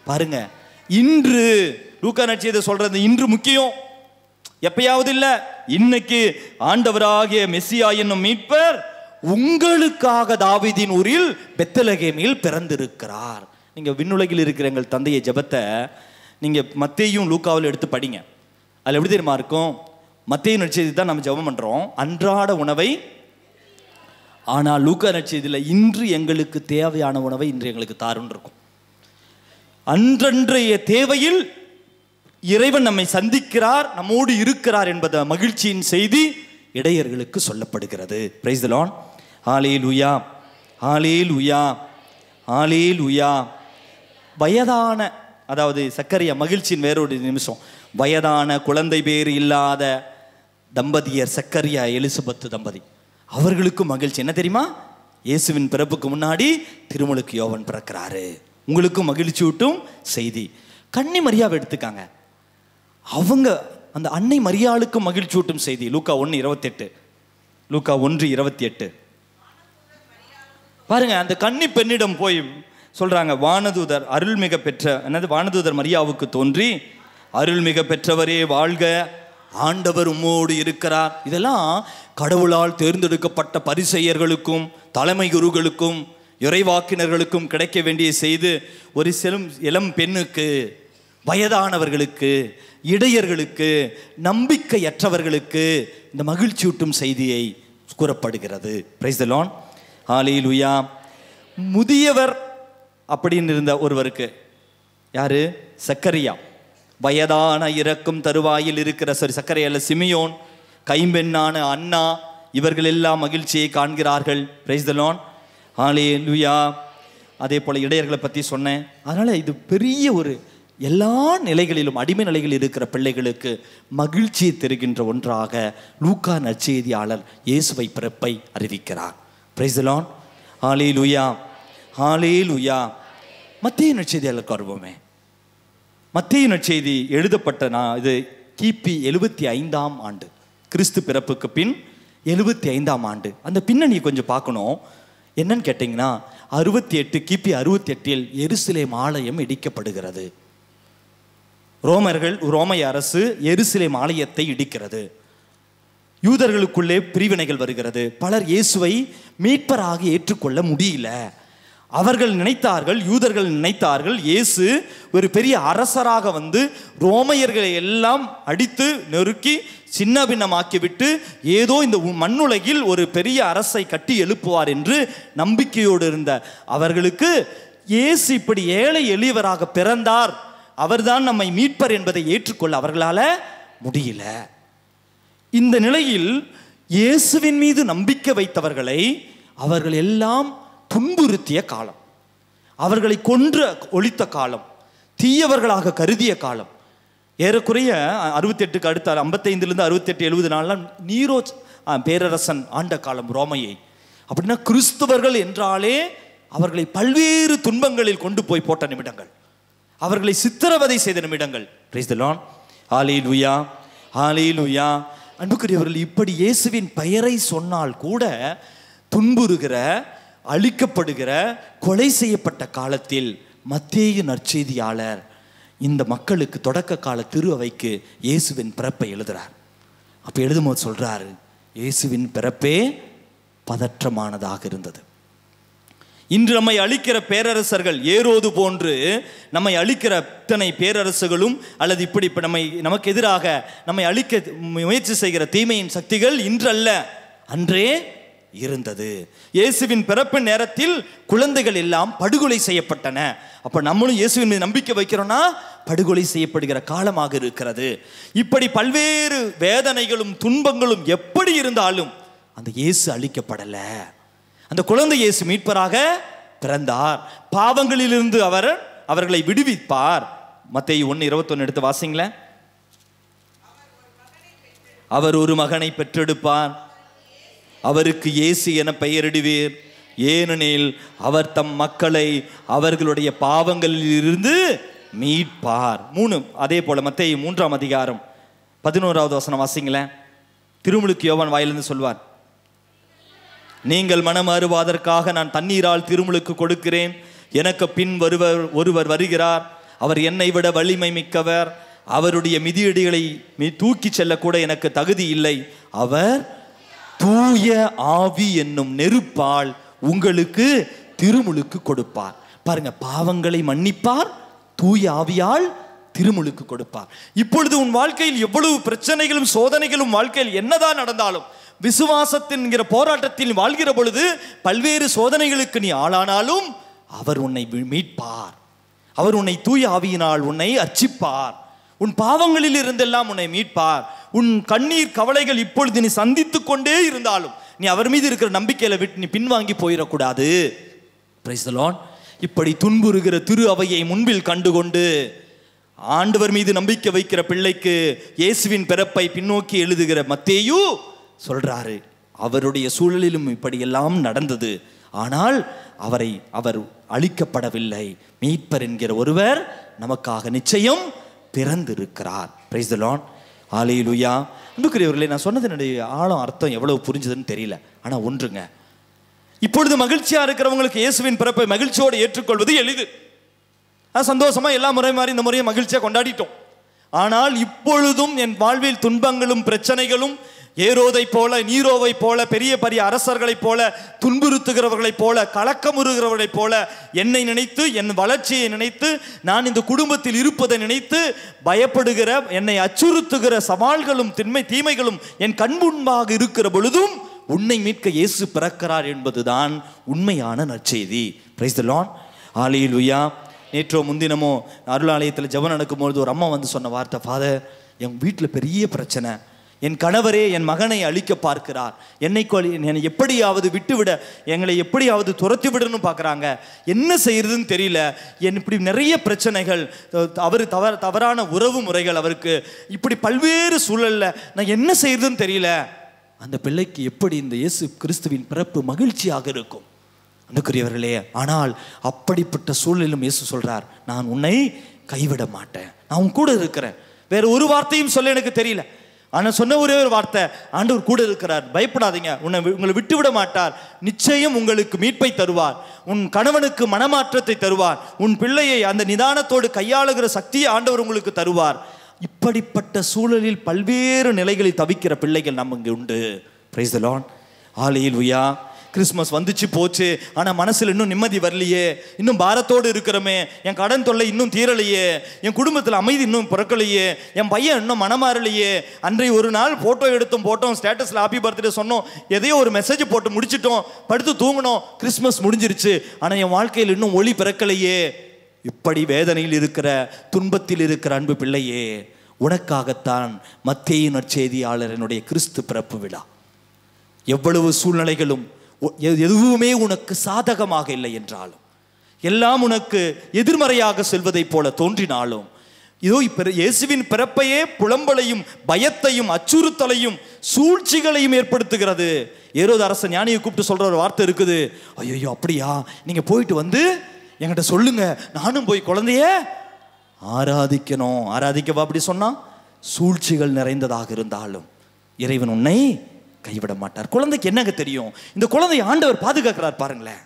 Speaker 1: பாருங்க, இன்று லூக்கா நற்செய்தி சொல்றது இன்று முக்கியம், எப்பயாவது இல்ல. இன்னைக்கு ஆண்டவராகிய மெசியா என்னும் மீட்பர் உங்களுக்காக தாவீதின் ஊரில் பெத்லகேமில் பிறந்திருக்கிறார். நீங்க விண்ணுலகில் இருக்கிற எங்கள் தந்தையை ஜெபத்தை நீங்க மத்தேயும் லூக்காவில் எடுத்து படிங்க. அதில் எப்படி தெரியுமா இருக்கும்? மத்தேயு நற்செய்தி தான் நம்ம ஜெபம் பண்றோம், அன்றாட உணவை. ஆனால் லூக்கா நற்செய்தியில் இன்று எங்களுக்கு தேவையான உணவை இன்று எங்களுக்கு தாருன்னு இருக்கும். அன்றன்றைய தேவையில் இறைவன் நம்மை சந்திக்கிறார், நம்மோடு இருக்கிறார் என்பத மகிழ்ச்சியின் செய்தி இடையர்களுக்கு சொல்லப்படுகிறது. Praise the lord. Hallelujah, hallelujah, hallelujah. வயதான, அதாவது சக்கரியா, மகிழ்ச்சியின் வேறொரு நிமிஷம், வயதான குழந்தை பேர் இல்லாத தம்பதியர் சக்கரியா எலிசபெத்து தம்பதி, அவர்களுக்கு மகிழ்ச்சி. என்ன தெரியுமா? இயேசுவின் பிறப்புக்கு முன்னாடி திருமுழுக்கு யோவான் பிறக்கிறாரு. உங்களுக்கும் மகிழ்ச்சியூட்டும் செய்தி. கன்னி மரியாவை எடுத்துக்காங்க, அவங்க அந்த அன்னை மரியாளுக்கு மகிழ்ச்சியூட்டும் செய்தி. லூக்கா 1:28, லூக்கா 1:28 பாருங்க. அந்த கன்னி பெண்ணிடம் போய் சொல்றாங்க, வானதூதர் அருள்மிக பெற்ற, என்னது, வானதூதர் மரியாவுக்கு தோன்றி, அருள்மிக பெற்றவரே வாழ்க, ஆண்டவர் உம்மோடு இருக்கிறார். இதெல்லாம் கடவுளால் தேர்ந்தெடுக்கப்பட்ட பரிசேயர்களுக்கும் தலைமை குருக்களுக்கும் இறைவாக்கினர்களுக்கும் கிடைக்க வேண்டிய செய்து ஒரு இளம் பெண்ணுக்கு, வயதானவர்களுக்கு, இடையர்களுக்கு, நம்பிக்கையற்றவர்களுக்கு இந்த மகிழ்ச்சியூட்டும் செய்தியை கூறப்படுகிறது. Praise the lord. ஹல்லேலூயா. முதியவர் அப்படின்னு இருந்த ஒருவருக்கு, யாரு? சக்கரியா, வயதான இறக்கும் தருவாயில் இருக்கிற, சக்கரியா இல்ல, சிமியோன், கைம்பெண்ணான அண்ணா, இவர்கள் எல்லாம் மகிழ்ச்சியை காண்கிறார்கள். Praise the lord. ஹல்லேலூயா. அதே போல இடையர்களை பற்றி சொன்னேன். அதனால இது பெரிய ஒரு, எல்லா நிலைகளிலும், அடிமை நிலைகளில் இருக்கிற பிள்ளைகளுக்கு மகிழ்ச்சியை தருகின்ற ஒன்றாக லூக்கா நற்செய்தியாளர் இயேசுவை பிறப்பை அறிவிக்கிறார். Praise the lord. Hallelujah, hallelujah. மத்தேயு நற்செய்தியாளருக்கு வருவோமே. மத்தேயு நற்செய்தி எழுதப்பட்ட இது கிபி 75ஆம் ஆண்டு, கிறிஸ்து பிறப்புக்கு பின் 75ஆம் ஆண்டு. அந்த பின்னணியை கொஞ்சம் பார்க்கணும். என்னன்னு கேட்டிங்கன்னா, 68 கிபி 68 எருசலேம் ஆலயம் இடிக்கப்படுகிறது. ரோமைய அரசு எருசலேம் ஆலயத்தை இடிக்கிறது. யூதர்களுக்குள்ளே பிரிவினைகள் வருகிறது. பலர் இயேசுவை மீட்பராக ஏற்றுக்கொள்ள முடியல. யூதர்கள் நினைத்தார்கள் இயேசு ஒரு பெரிய அரசராக வந்து ரோமையர்களை எல்லாம் அடித்து நெருக்கி சின்ன பின்னமாக்கிவிட்டு ஏதோ இந்த மண்ணுலகில் ஒரு பெரிய அரசை கட்டி எழுப்புவார் என்று நம்பிக்கையோடு இருந்த அவர்களுக்கு இயேசு இப்படி ஏழை எளியவராக பிறந்தார், அவர்தான் நம்மை மீட்பர் என்பதை ஏற்றுக்கொள்ள அவர்களால முடியல. இந்த நிலையில் இயேசுவின் மீது நம்பிக்கை வைத்தவர்களை அவர்கள் எல்லாம் துன்புறுத்திய காலம், அவர்களை கொன்று ஒழித்த காலம், தீயவர்களாக கருதிய காலம். ஏறக்குறைய 68க்கு அடுத்த 55 68 70 நாள்லாம் நீரோ பேரரசன் ஆண்ட காலம் ரோமையை. அப்படின்னா கிறிஸ்தவர்கள் என்றாலே அவர்களை பல்வேறு துன்பங்களில் கொண்டு போய் போட்ட நிமிடங்கள், அவர்களை சித்திரவதை செய்த நிமிடங்கள். Price the lord. ஹல்லேலூயா, ஹல்லேலூயா. அன்புக்குரியவர்கள், இப்படி இயேசுவின் பெயரை சொன்னால் கூட துன்புறுகிற, அழிக்கப்படுகிற, கொலை செய்யப்பட்ட காலத்தில் மத்தேயு நற்செய்தியாளர் இந்த மக்களுக்கு தொடக்க கால திருஅவைக்கு இயேசுவின் பிறப்பை எழுதுறார். அப்போ எழுதும்போது சொல்றாரு, இயேசுவின் பிறப்பே பதற்றமானதாக இருந்தது. இன்று நம்மை அழிக்கிற பேரரசர்கள், ஏரோது போன்று நம்மை அழிக்கிற இத்தனை பேரரசுகளும் அல்லது இப்படி நமக்கு எதிராக நம்மை அழிக்க முயற்சி செய்கிற தீமையின் சக்திகள் இன்றல்ல, அன்றே இருந்தது. இயேசுவின் பிறப்பு நேரத்தில் குழந்தைகள் எல்லாம் படுகொலை செய்யப்பட்டன. அப்ப நம்மளும் இயேசுவின் மீது நம்பிக்கை வைக்கிறோம்னா படுகொலை செய்யப்படுகிற காலமாக இருக்கிறது. இப்படி பல்வேறு வேதனைகளும் துன்பங்களும் எப்படி இருந்தாலும் அந்த இயேசு அழிக்கப்படல. அந்த குழந்தை இயேசு மீட்பராக பிறந்தார். பாவங்களிலிருந்து அவர்களை விடுவிப்பார். மத்தேயு 1:21 எடுத்து வாசிங்களேன். அவர் ஒரு மகனை பெற்றெடுப்பார், அவருக்கு இயேசு என பெயரிடுவீர், ஏனெனில் அவர் தம் மக்களை அவர்களுடைய பாவங்களில் இருந்து மீட்பார். 3 அதே போல மத்தேயு 3ஆம் அதிகாரம் 11வது வசனம் வாசிங்களேன். திருமுழுக்கு யோவான் வாயிலிருந்து சொல்வார், நீங்கள் மனம் மாறுவதற்காக நான் தண்ணீரால் திருமுழுக்கு கொடுக்கிறேன், எனக்கு பின் ஒருவர் வருகிறார், அவர் என்னை விட வலிமை மிக்கவர், அவருடைய மிதியடிகளை தூக்கி செல்லக்கூட எனக்கு தகுதி இல்லை, அவர் தூய ஆவி என்னும் நெருப்பால் உங்களுக்கு திருமுழுக்கு கொடுப்பார். பாருங்க, பாவங்களை மன்னிப்பார், தூய ஆவியால் திருமுழுக்கு கொடுப்பார். இப்பொழுது உன் வாழ்க்கையில் எவ்வளவு பிரச்சனைகளும் சோதனைகளும் வாழ்க்கையில் என்னதான் நடந்தாலும், விசுவாசத்தின்கிற போராட்டத்தில் வாழ்கிற பொழுது பல்வேறு சோதனைகளுக்கு நீ ஆளானாலும் அவர் உன்னை மீட்பார். அவர் உன்னை தூய ஆவியினால் உன்னை அர்ச்சிப்பார். உன் பாவங்களில் இருந்தெல்லாம் உன்னை மீட்பார். உன் கண்ணீர் கவலைகள் இப்பொழுது நீ சந்தித்துக் கொண்டே இருந்தாலும் நீ அவர் மீது இருக்கிற நம்பிக்கையில விட்டு நீ பின்வாங்கி போயிடக்கூடாது. Price the Lord. இப்படி துன்புறுகிற திரு அவையை முன்பில் கண்டுகொண்டு ஆண்டவர் மீது நம்பிக்கை வைக்கிற பிள்ளைக்கு இயேசுவின் பிறப்பை பின்னோக்கி எழுதுகிற மத்தேயு சொல்றாரு, அவருடைய சூழலிலும் இப்படியெல்லாம் நடந்தது, ஆனால் அவர் அழிக்கப்படவில்லை, மீட்பர் என்கிற ஒருவர் நமக்காக நிச்சயம் பிறந்திருக்கிறார். Praise the lord. ஹல்லேலூயா. அன்புக்குரியவர்களே, நான் சொன்னதனுடைய ஆழம் அர்த்தம் எவ்வளவு புரிஞ்சதுன்னு தெரியல. ஆனா ஒன்றுங்க, இப்பொழுது மகிழ்ச்சியா இருக்கிறவங்களுக்கு இயேசுவின் பிறப்பை மகிழ்ச்சியோடு ஏற்றுக்கொள்வது எளிது. சந்தோஷமா எல்லா முறையும் மாதிரி இந்த முறையை மகிழ்ச்சியா கொண்டாடிட்டோம். ஆனால் இப்பொழுதும் என் வாழ்வில் துன்பங்களும் பிரச்சனைகளும் ஏரோதை போல, நீரோவை போல, பெரிய பெரிய அரசர்களைப் போல, துன்புறுத்துகிறவர்களைப் போல, கலக்கமுறுகிறவர்களைப் போல என்னை நினைத்து, என் வளர்ச்சியை நினைத்து, நான் இந்த குடும்பத்தில் இருப்பதை நினைத்து பயப்படுகிற, என்னை அச்சுறுத்துகிற சவால்களும் தீமைகளும் என் கண்முன்பாக இருக்கிற பொழுதும் உன்னை மீட்க இயேசு பிறக்கிறார் என்பதுதான் உண்மையான நற்செய்தி. Price the lord. ஹல்லேலூயா. நேற்றோ முன்தினமோ அருளாலயத்தில் ஜெபம் நடக்கும்பொழுது ஒரு அம்மா வந்து சொன்ன வார்த்தை, ஃபாதர், என் வீட்டில் பெரிய பிரச்சனை, என் கணவரே என் மகனை அழிக்க பார்க்கிறார், என்னை எப்படியாவது விட்டுவிட, எங்களை எப்படியாவது துரத்தி விடணும்னு பார்க்குறாங்க, என்ன செய்யறதுன்னு தெரியல, இப்படி நிறைய பிரச்சனைகள், அவர் தவறான உறவு முறைகள் அவருக்கு, இப்படி பல்வேறு சூழல்ல நான் என்ன செய்யறதுன்னு தெரியல அந்த பிள்ளைக்கு எப்படி இந்த இயேசு கிறிஸ்துவின் பிறப்பு மகிழ்ச்சியாக இருக்கும் அன்புக்குரியவர்களே. ஆனால் அப்படிப்பட்ட சூழலிலும் இயேசு சொல்றார், நான் உன்னை கைவிட மாட்டேன், நான் உன் கூட இருக்கிறேன். வேற ஒரு வார்த்தையும் சொல்ல எனக்கு தெரியல. ஆனால் சொன்ன ஒரே ஒரு வார்த்தை, ஆண்டவர் கூட இருக்கிறார், பயப்படாதீங்க, உங்களை விட்டு விட மாட்டார், நிச்சயம் உங்களுக்கு மீட்பை தருவார், உன் கணவனுக்கு மனமாற்றத்தை தருவார், உன் பிள்ளையை அந்த நிதானத்தோடு கையாளுகிற சக்தியை ஆண்டவர் உங்களுக்கு தருவார். இப்படிப்பட்ட சூழலில் பல்வேறு நிலைகளில் தவிக்கிற பிள்ளைகள் நம்ம இங்கே உண்டு. Price the lord. Hallelujah. Christmas வந்துச்சு போச்சு, ஆனால் மனசில் இன்னும் நிம்மதி வரலையே, இன்னும் பாரத்தோடு இருக்கிறோமே, என் கடன் தொல்லை இன்னும் தீரலையே, என் குடும்பத்தில் அமைதி இன்னும் பிறக்கலையே, என் பையன் இன்னும் மனமாறலையே, அன்றைய ஒரு நாள் ஃபோட்டோ எடுத்தோம், போட்டோம், ஸ்டேட்டஸில் ஹாப்பி பர்த்டே சொன்னோம், எதையோ ஒரு மெசேஜ் போட்டு முடிச்சிட்டோம், படுத்து தூங்கணும், கிறிஸ்மஸ் முடிஞ்சிருச்சு, ஆனால் என் வாழ்க்கையில் இன்னும் ஒளி பிறக்கலையே. இப்படி வேதனையில் இருக்கிற, துன்பத்தில் இருக்கிற அன்பு பிள்ளையே, உனக்காகத்தான் மத்தேயு நற்செய்தியாளரினுடைய கிறிஸ்து பிறப்பு விழா. எவ்வளவு சூழ்நிலைகளும் எதுவுமே உனக்கு சாதகமாக இல்லை என்றாலும், எல்லாம் உனக்கு எதிர்மறையாக செல்வதைப் போல தோன்றினாலும், இதோ இயேசுவின் பிறப்பையே புலம்பலையும் பயத்தையும் அச்சுறுத்தலையும் சூழ்ச்சிகளையும் ஏற்படுத்துகிறது. ஏரோது அரச ஞானியை கூப்பிட்டு சொல்ற ஒரு வார்த்தை இருக்குது, ஐயோ அப்படியா, நீங்க போயிட்டு வந்து என்கிட்ட சொல்லுங்க, நானும் போய் குழந்தைய ஆராதிக்கணும். ஆராதிக்கவா அப்படி சொன்னா? சூழ்ச்சிகள் நிறைந்ததாக இருந்தாலும் இறைவன் உன்னை கைவிட மாட்டார். குழந்தைக்கு என்னங்க தெரியும்? இந்த குழந்தை ஆண்டவர் பாதுகாக்கிறார் பாருங்களேன்.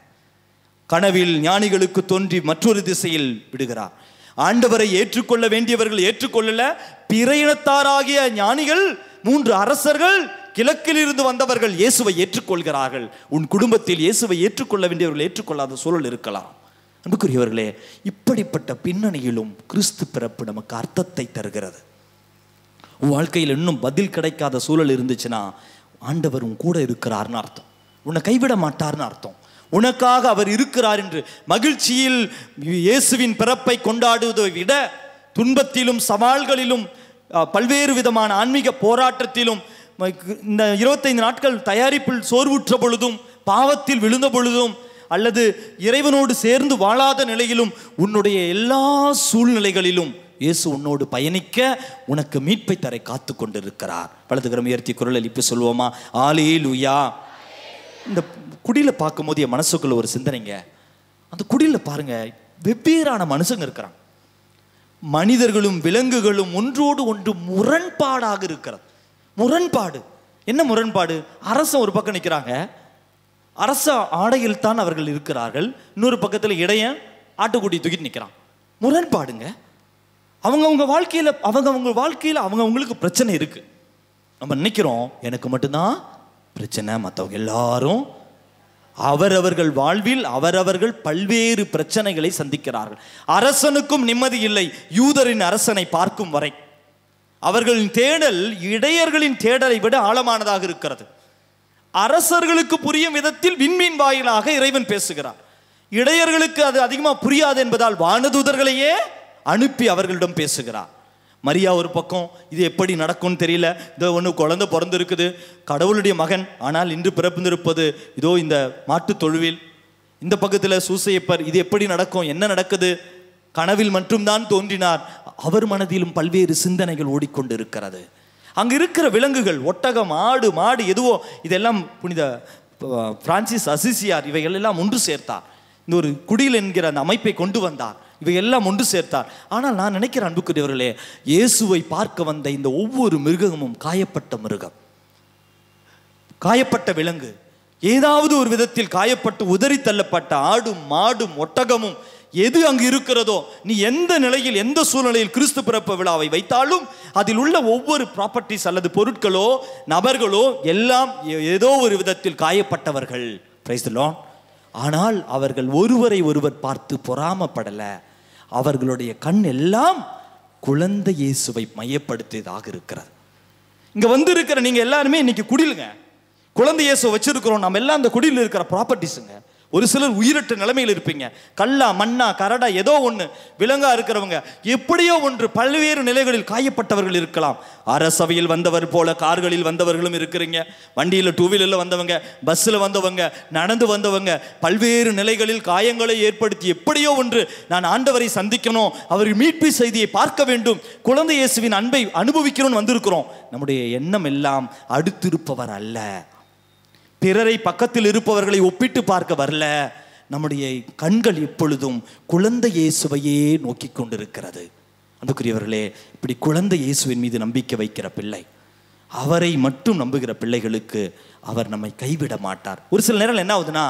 Speaker 1: கனவில் ஞானிகளுக்கு தோன்றி மற்றொரு திசையில் விடுகிறார். ஆண்டவரை ஏற்றுக்கொள்ள வேண்டியவர்கள் ஏற்றுக்கொள்ளல. பிற இனத்தாராகிய ஞானிகள், 3 அரசர்கள், கிழக்கில் இருந்து வந்தவர்கள் இயேசுவை ஏற்றுக்கொள்கிறார்கள். உன் குடும்பத்தில் இயேசுவை ஏற்றுக்கொள்ள வேண்டியவர்கள் ஏற்றுக்கொள்ளாத சூழல் இருக்கலாம். அன்புக்குரியவர்களே, இப்படிப்பட்ட பின்னணியிலும் கிறிஸ்து பிறப்பு நமக்கு அர்த்தத்தை தருகிறது. உன் வாழ்க்கையில் இன்னும் பதில் கிடைக்காத சூழல் இருந்துச்சுன்னா, ஆண்டவர் உன் கூட இருக்கிறார்னு அர்த்தம், உன்னை கைவிட மாட்டார்னு அர்த்தம். உனக்காக அவர் இருக்கிறார் என்று மகிழ்ச்சியில் இயேசுவின் பிறப்பை கொண்டாடுவதை விட, துன்பத்திலும் சவால்களிலும் பல்வேறு விதமான ஆன்மீக போராட்டத்திலும், இந்த 25 நாட்கள் தயாரிப்பில் சோர்வுற்ற பொழுதும், பாவத்தில் விழுந்த பொழுதும், அல்லது இறைவனோடு சேர்ந்து வாழாத நிலையிலும், உன்னுடைய எல்லா சூழ்நிலைகளிலும் இயேசு உன்னோடு பயணிக்க உனக்கு மீட்பை தர காத்து கொண்டிருக்கிறார். வலதுகரம் உயர்த்தி குரல் எழுப்பி சொல்லுவோமா? ஹல்லேலூயா. இந்த குடியில பார்க்கும்போது என் மனசுக்குள்ள ஒரு சிந்தனைங்க. அந்த குடியில பாருங்க, வெவ்வேறான மனுஷங்க இருக்கிறாங்க. மனிதர்களும் விலங்குகளும் ஒன்றோடு ஒன்று முரண்பாடாக இருக்கிறது. முரண்பாடு என்ன முரண்பாடு? அரசன் ஒரு பக்கம் நிற்கிறாங்க, அரச ஆடையில் தான் அவர்கள் இருக்கிறார்கள். இன்னொரு பக்கத்தில் இடையன் ஆட்டுக்குடி தூக்கிட்டு நிற்கிறான். முரண்பாடுங்க. அவங்கவுங்க வாழ்க்கையில் அவங்களுக்கு பிரச்சனை இருக்கு. நம்ம நினைக்கிறோம் எனக்கு மட்டும்தான் பிரச்சனை, மற்றவங்க எல்லாரும் அவரவர்கள் வாழ்வில் அவரவர்கள் பல்வேறு பிரச்சனைகளை சந்திக்கிறார்கள். அரசனுக்கும் நிம்மதி இல்லை யூதரின் அரசனை பார்க்கும் வரை. அவர்களின் தேடல் இடையர்களின் தேடலை விட ஆழமானதாக இருக்கிறது. அரசர்களுக்கு புரியும் விதத்தில் விண்மீன் வாயிலாக இறைவன் பேசுகிறார். இடையர்களுக்கு அது அதிகமாக புரியாது என்பதால் வானதூதர்களையே அனுப்பி அவர்களிடம் பேசுகிறார். மரியா ஒரு பக்கம், இது எப்படி நடக்கும்னு தெரியல, இதோ ஒன்று குழந்தை பிறந்திருக்குது, கடவுளுடைய மகன், ஆனால் இன்று பிறந்திருப்பது இதோ இந்த மாட்டு தொழுவில். இந்த பக்கத்தில் சூசையப்பர், இது எப்படி நடக்கும், என்ன நடக்குது? கனவில் மட்டும்தான் தோன்றினார். அவர் மனதிலும் பல்வேறு சிந்தனைகள் ஓடிக்கொண்டு இருக்கிறது. அங்கு இருக்கிற விலங்குகள், ஒட்டகம், ஆடு, மாடு, எதுவோ, இதெல்லாம் புனித பிரான்சிஸ் அசிசியார் இவைகள் எல்லாம் ஒன்று சேர்த்தார். இந்த ஒரு குடில் என்கிற அந்த அமைப்பை கொண்டு வந்தார். இவையெல்லாம் ஒன்று சேர்த்தார். ஆனால் நான் நினைக்கிறேன் அன்புக்குரியவர்களே, இயேசுவை பார்க்க வந்த இந்த ஒவ்வொரு மிருகமும் காயப்பட்ட மிருகம், காயப்பட்ட விலங்கு, ஏதாவது ஒரு விதத்தில் காயப்பட்டு உதறி தள்ளப்பட்ட ஆடும் மாடும் ஒட்டகமும் எது அங்கு இருக்கிறதோ, நீ எந்த நிலையில் எந்த சூழ்நிலையில் கிறிஸ்து பிறப்பு விழாவை வைத்தாலும் அதில் உள்ள ஒவ்வொரு ப்ராப்பர்ட்டிஸ் அல்லது பொருட்களோ நபர்களோ எல்லாம் ஏதோ ஒரு விதத்தில் காயப்பட்டவர்கள். Price the Lord. ஆனால் அவர்கள் ஒருவரை ஒருவர் பார்த்து பொறாமப்படல. அவர்களுடைய கண் எல்லாம் குழந்தை இயேசுவை மையப்படுத்தியதாக இருக்கிறது. இங்க வந்து இருக்கிற நீங்க எல்லாருமே இன்னைக்கு குடிலுங்க, குழந்தை இயேசு வச்சிருக்கிறோம். நம்ம எல்லாம் அந்த குடியில் இருக்கிற ப்ராப்பர்ட்டிஸுங்க. ஒரு சிலர் உயிரற்ற நிலைமையில் இருப்பீங்க. கல்லா, மண்ணா, கரடா, ஏதோ ஒன்று, விலங்கா இருக்கிறவங்க, எப்படியோ ஒன்று, பல்வேறு நிலைகளில் காயப்பட்டவர்கள் இருக்கலாம். அரசவையில் வந்தவர் போல கார்களில் வந்தவர்களும் இருக்கிறீங்க. வண்டியில், டூ வீலரில் வந்தவங்க, பஸ்ஸில் வந்தவங்க, நடந்து வந்தவங்க, பல்வேறு நிலைகளில் காயங்களை ஏற்படுத்தி எப்படியோ ஒன்று நான் ஆண்டவரை சந்திக்கணும், அவர் மீட்பு செய்தியை பார்க்க வேண்டும், குழந்தை இயேசுவின் அன்பை அனுபவிக்கணும்னு வந்திருக்கிறோம். நம்முடைய எண்ணம் எல்லாம் அடுத்திருப்பவர் அல்ல, பிறரை பக்கத்தில் இருப்பவர்களை ஒப்பிட்டு பார்க்க வரல. நம்முடைய கண்கள் எப்பொழுதும் குழந்தை இயேசுவையே நோக்கி கொண்டிருக்கிறது. அன்புக்குரியவர்களே, இப்படி குழந்தை இயேசுவின் மீது நம்பிக்கை வைக்கிற பிள்ளை, அவரை மட்டும் நம்புகிற பிள்ளைகளுக்கு அவர் நம்மை கைவிட மாட்டார். ஒரு சில நேரம் என்ன ஆகுதுன்னா,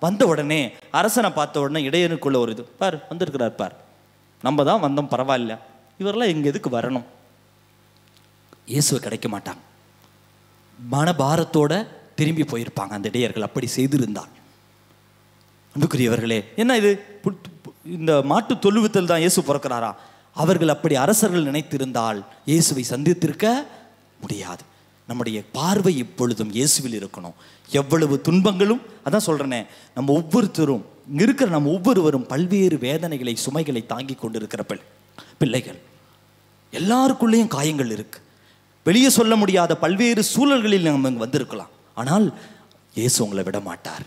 Speaker 1: வந்த உடனே அரசனை பார்த்த உடனே இடையனுக்குள்ள ஒரு இது, பார் வந்திருக்கிறார் பார், நம்ம தான் வந்தோம், பரவாயில்ல, இவரெல்லாம் எங்க எதுக்கு வரணும். இயேசுவை கிடைக்க மாட்டாங்க, மனபாரத்தோட திரும்பி போயிருப்பாங்க அந்த இடையர்கள். அப்படி செய்திருந்தால் அன்புக்குரியவர்களே, என்ன இது, இந்த மாட்டு தொழுவத்தில் தான் இயேசு பிறக்கிறாரா? அவர்கள் அப்படி அரசர்கள் நினைத்திருந்தால் இயேசுவை சந்தித்திருக்க முடியாது. நம்முடைய பார்வை எப்பொழுதும் இயேசுவில் இருக்கணும். எவ்வளவு துன்பங்களும், அதான் சொல்றேனே, நம்ம ஒவ்வொருத்தரும் இங்க இருக்கிற நம்ம ஒவ்வொருவரும் பல்வேறு வேதனைகளை, சுமைகளை தாங்கி கொண்டிருக்கிற பிள்ளைகள். எல்லாருக்குள்ளேயும் காயங்கள் இருக்கு, வெளியே சொல்ல முடியாத பல்வேறு சூழல்களில் நம்ம வந்திருக்கலாம். ஆனால் இயேசு உங்களை விட மாட்டார்.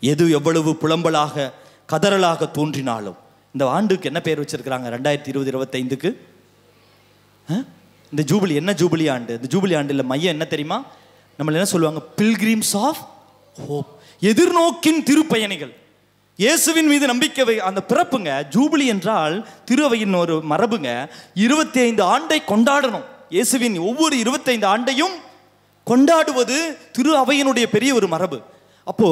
Speaker 1: எது எவ்வளவு புலம்பலாக, கதறலாக தோன்றினாலும், இந்த ஆண்டுக்கு என்ன பேர் வச்சிருக்கிறாங்க, 2020-25க்கு இந்த ஜூபிலி, என்ன ஜூபிலி ஆண்டு? இந்த ஜூபிலி ஆண்டில் மையம் என்ன தெரியுமா? நம்மள என்ன சொல்லுவாங்க, பில்கிரிம்ஸ் ஆஃப் ஹோப், எதிர்நோக்கின் திருப்பயணிகள். இயேசுவின் மீது நம்பிக்கை அந்த பிறப்புங்க. ஜூபிலி என்றால் திருவையின் ஒரு மரபுங்க. 25 ஆண்டை கொண்டாடணும். இயேசுவின் ஒவ்வொரு 25 ஆண்டையும் கொண்டாடுவது திரு அவையினுடைய பெரிய ஒரு மரபு. அப்போ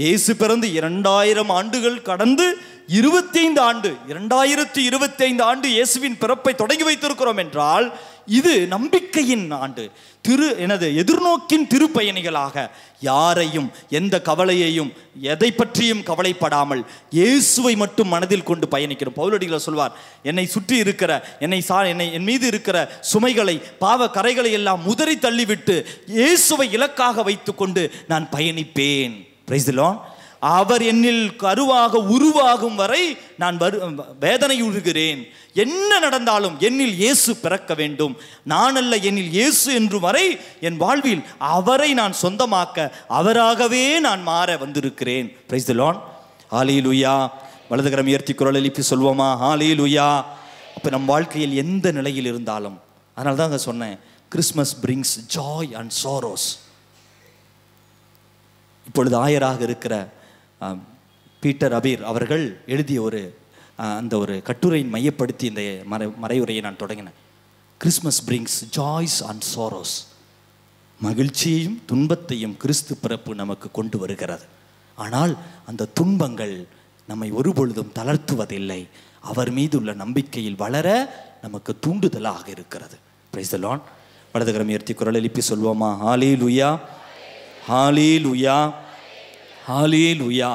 Speaker 1: இயேசு பிறந்து 2000 ஆண்டுகள் கடந்து 25 ஆண்டு, 2025 ஆண்டு இயேசுவின் பிறப்பை தொடங்கி வைத்திருக்கிறோம் என்றால் இது நம்பிக்கையின் ஆண்டு. எதிர்நோக்கின் திருப்பயணிகளாக, யாரையும், எந்த கவலையையும், எதை பற்றியும் கவலைப்படாமல் இயேசுவை மட்டும் மனதில் கொண்டு பயணிக்கிறோம். பவுலடிகள் சொல்வார், என்னை சுற்றி இருக்கிற, என் மீது இருக்கிற சுமைகளை, பாவ கரைகளை எல்லாம் உதறி தள்ளிவிட்டு இயேசுவை இலக்காக வைத்துக்கொண்டு நான் பயணிப்பேன். Price the Lord. அவர் என்னில் கருவாக உருவாகும் வரை நான் வேதனையுறுகிறேன். என்ன நடந்தாலும் என்னில் இயேசு பிறக்க வேண்டும், நான் அல்ல என்னில் இயேசு என்று வரை என் வாழ்வில் அவரை நான் சொந்தமாக்க, அவராகவே நான் மாற வந்திருக்கிறேன். Price the lord. ஹல்லேலூயா. வலதுகரம் உயர்த்தி குரல் எழுப்பி சொல்வோமா, ஹல்லேலூயா. அப்போ நம் வாழ்க்கையில் எந்த நிலையில் இருந்தாலும், அதனால தான் சொன்னேன், Christmas brings joy and sorrows. இப்பொழுது ஆயராக இருக்கிற பீட்டர் அபீர் அவர்கள் எழுதிய அந்த ஒரு கட்டுரையின் மையப்படுத்தி இந்த மறைவுரையை நான் தொடங்கினேன். Christmas brings joys and sorrows. மகிழ்ச்சியையும் துன்பத்தையும் கிறிஸ்து பிறப்பு நமக்கு கொண்டு வருகிறது. ஆனால் அந்த துன்பங்கள் நம்மை ஒருபொழுதும் தளர்த்துவதில்லை, அவர் மீது உள்ள நம்பிக்கையில் வளர நமக்கு தூண்டுதலாக இருக்கிறது. Price the Lord. வலதுகரம் உயர்த்தி குரல் எழுப்பி சொல்வோமா, ஹல்லேலூயா, ஹல்லேலூயா, ஹல்லேலூயா.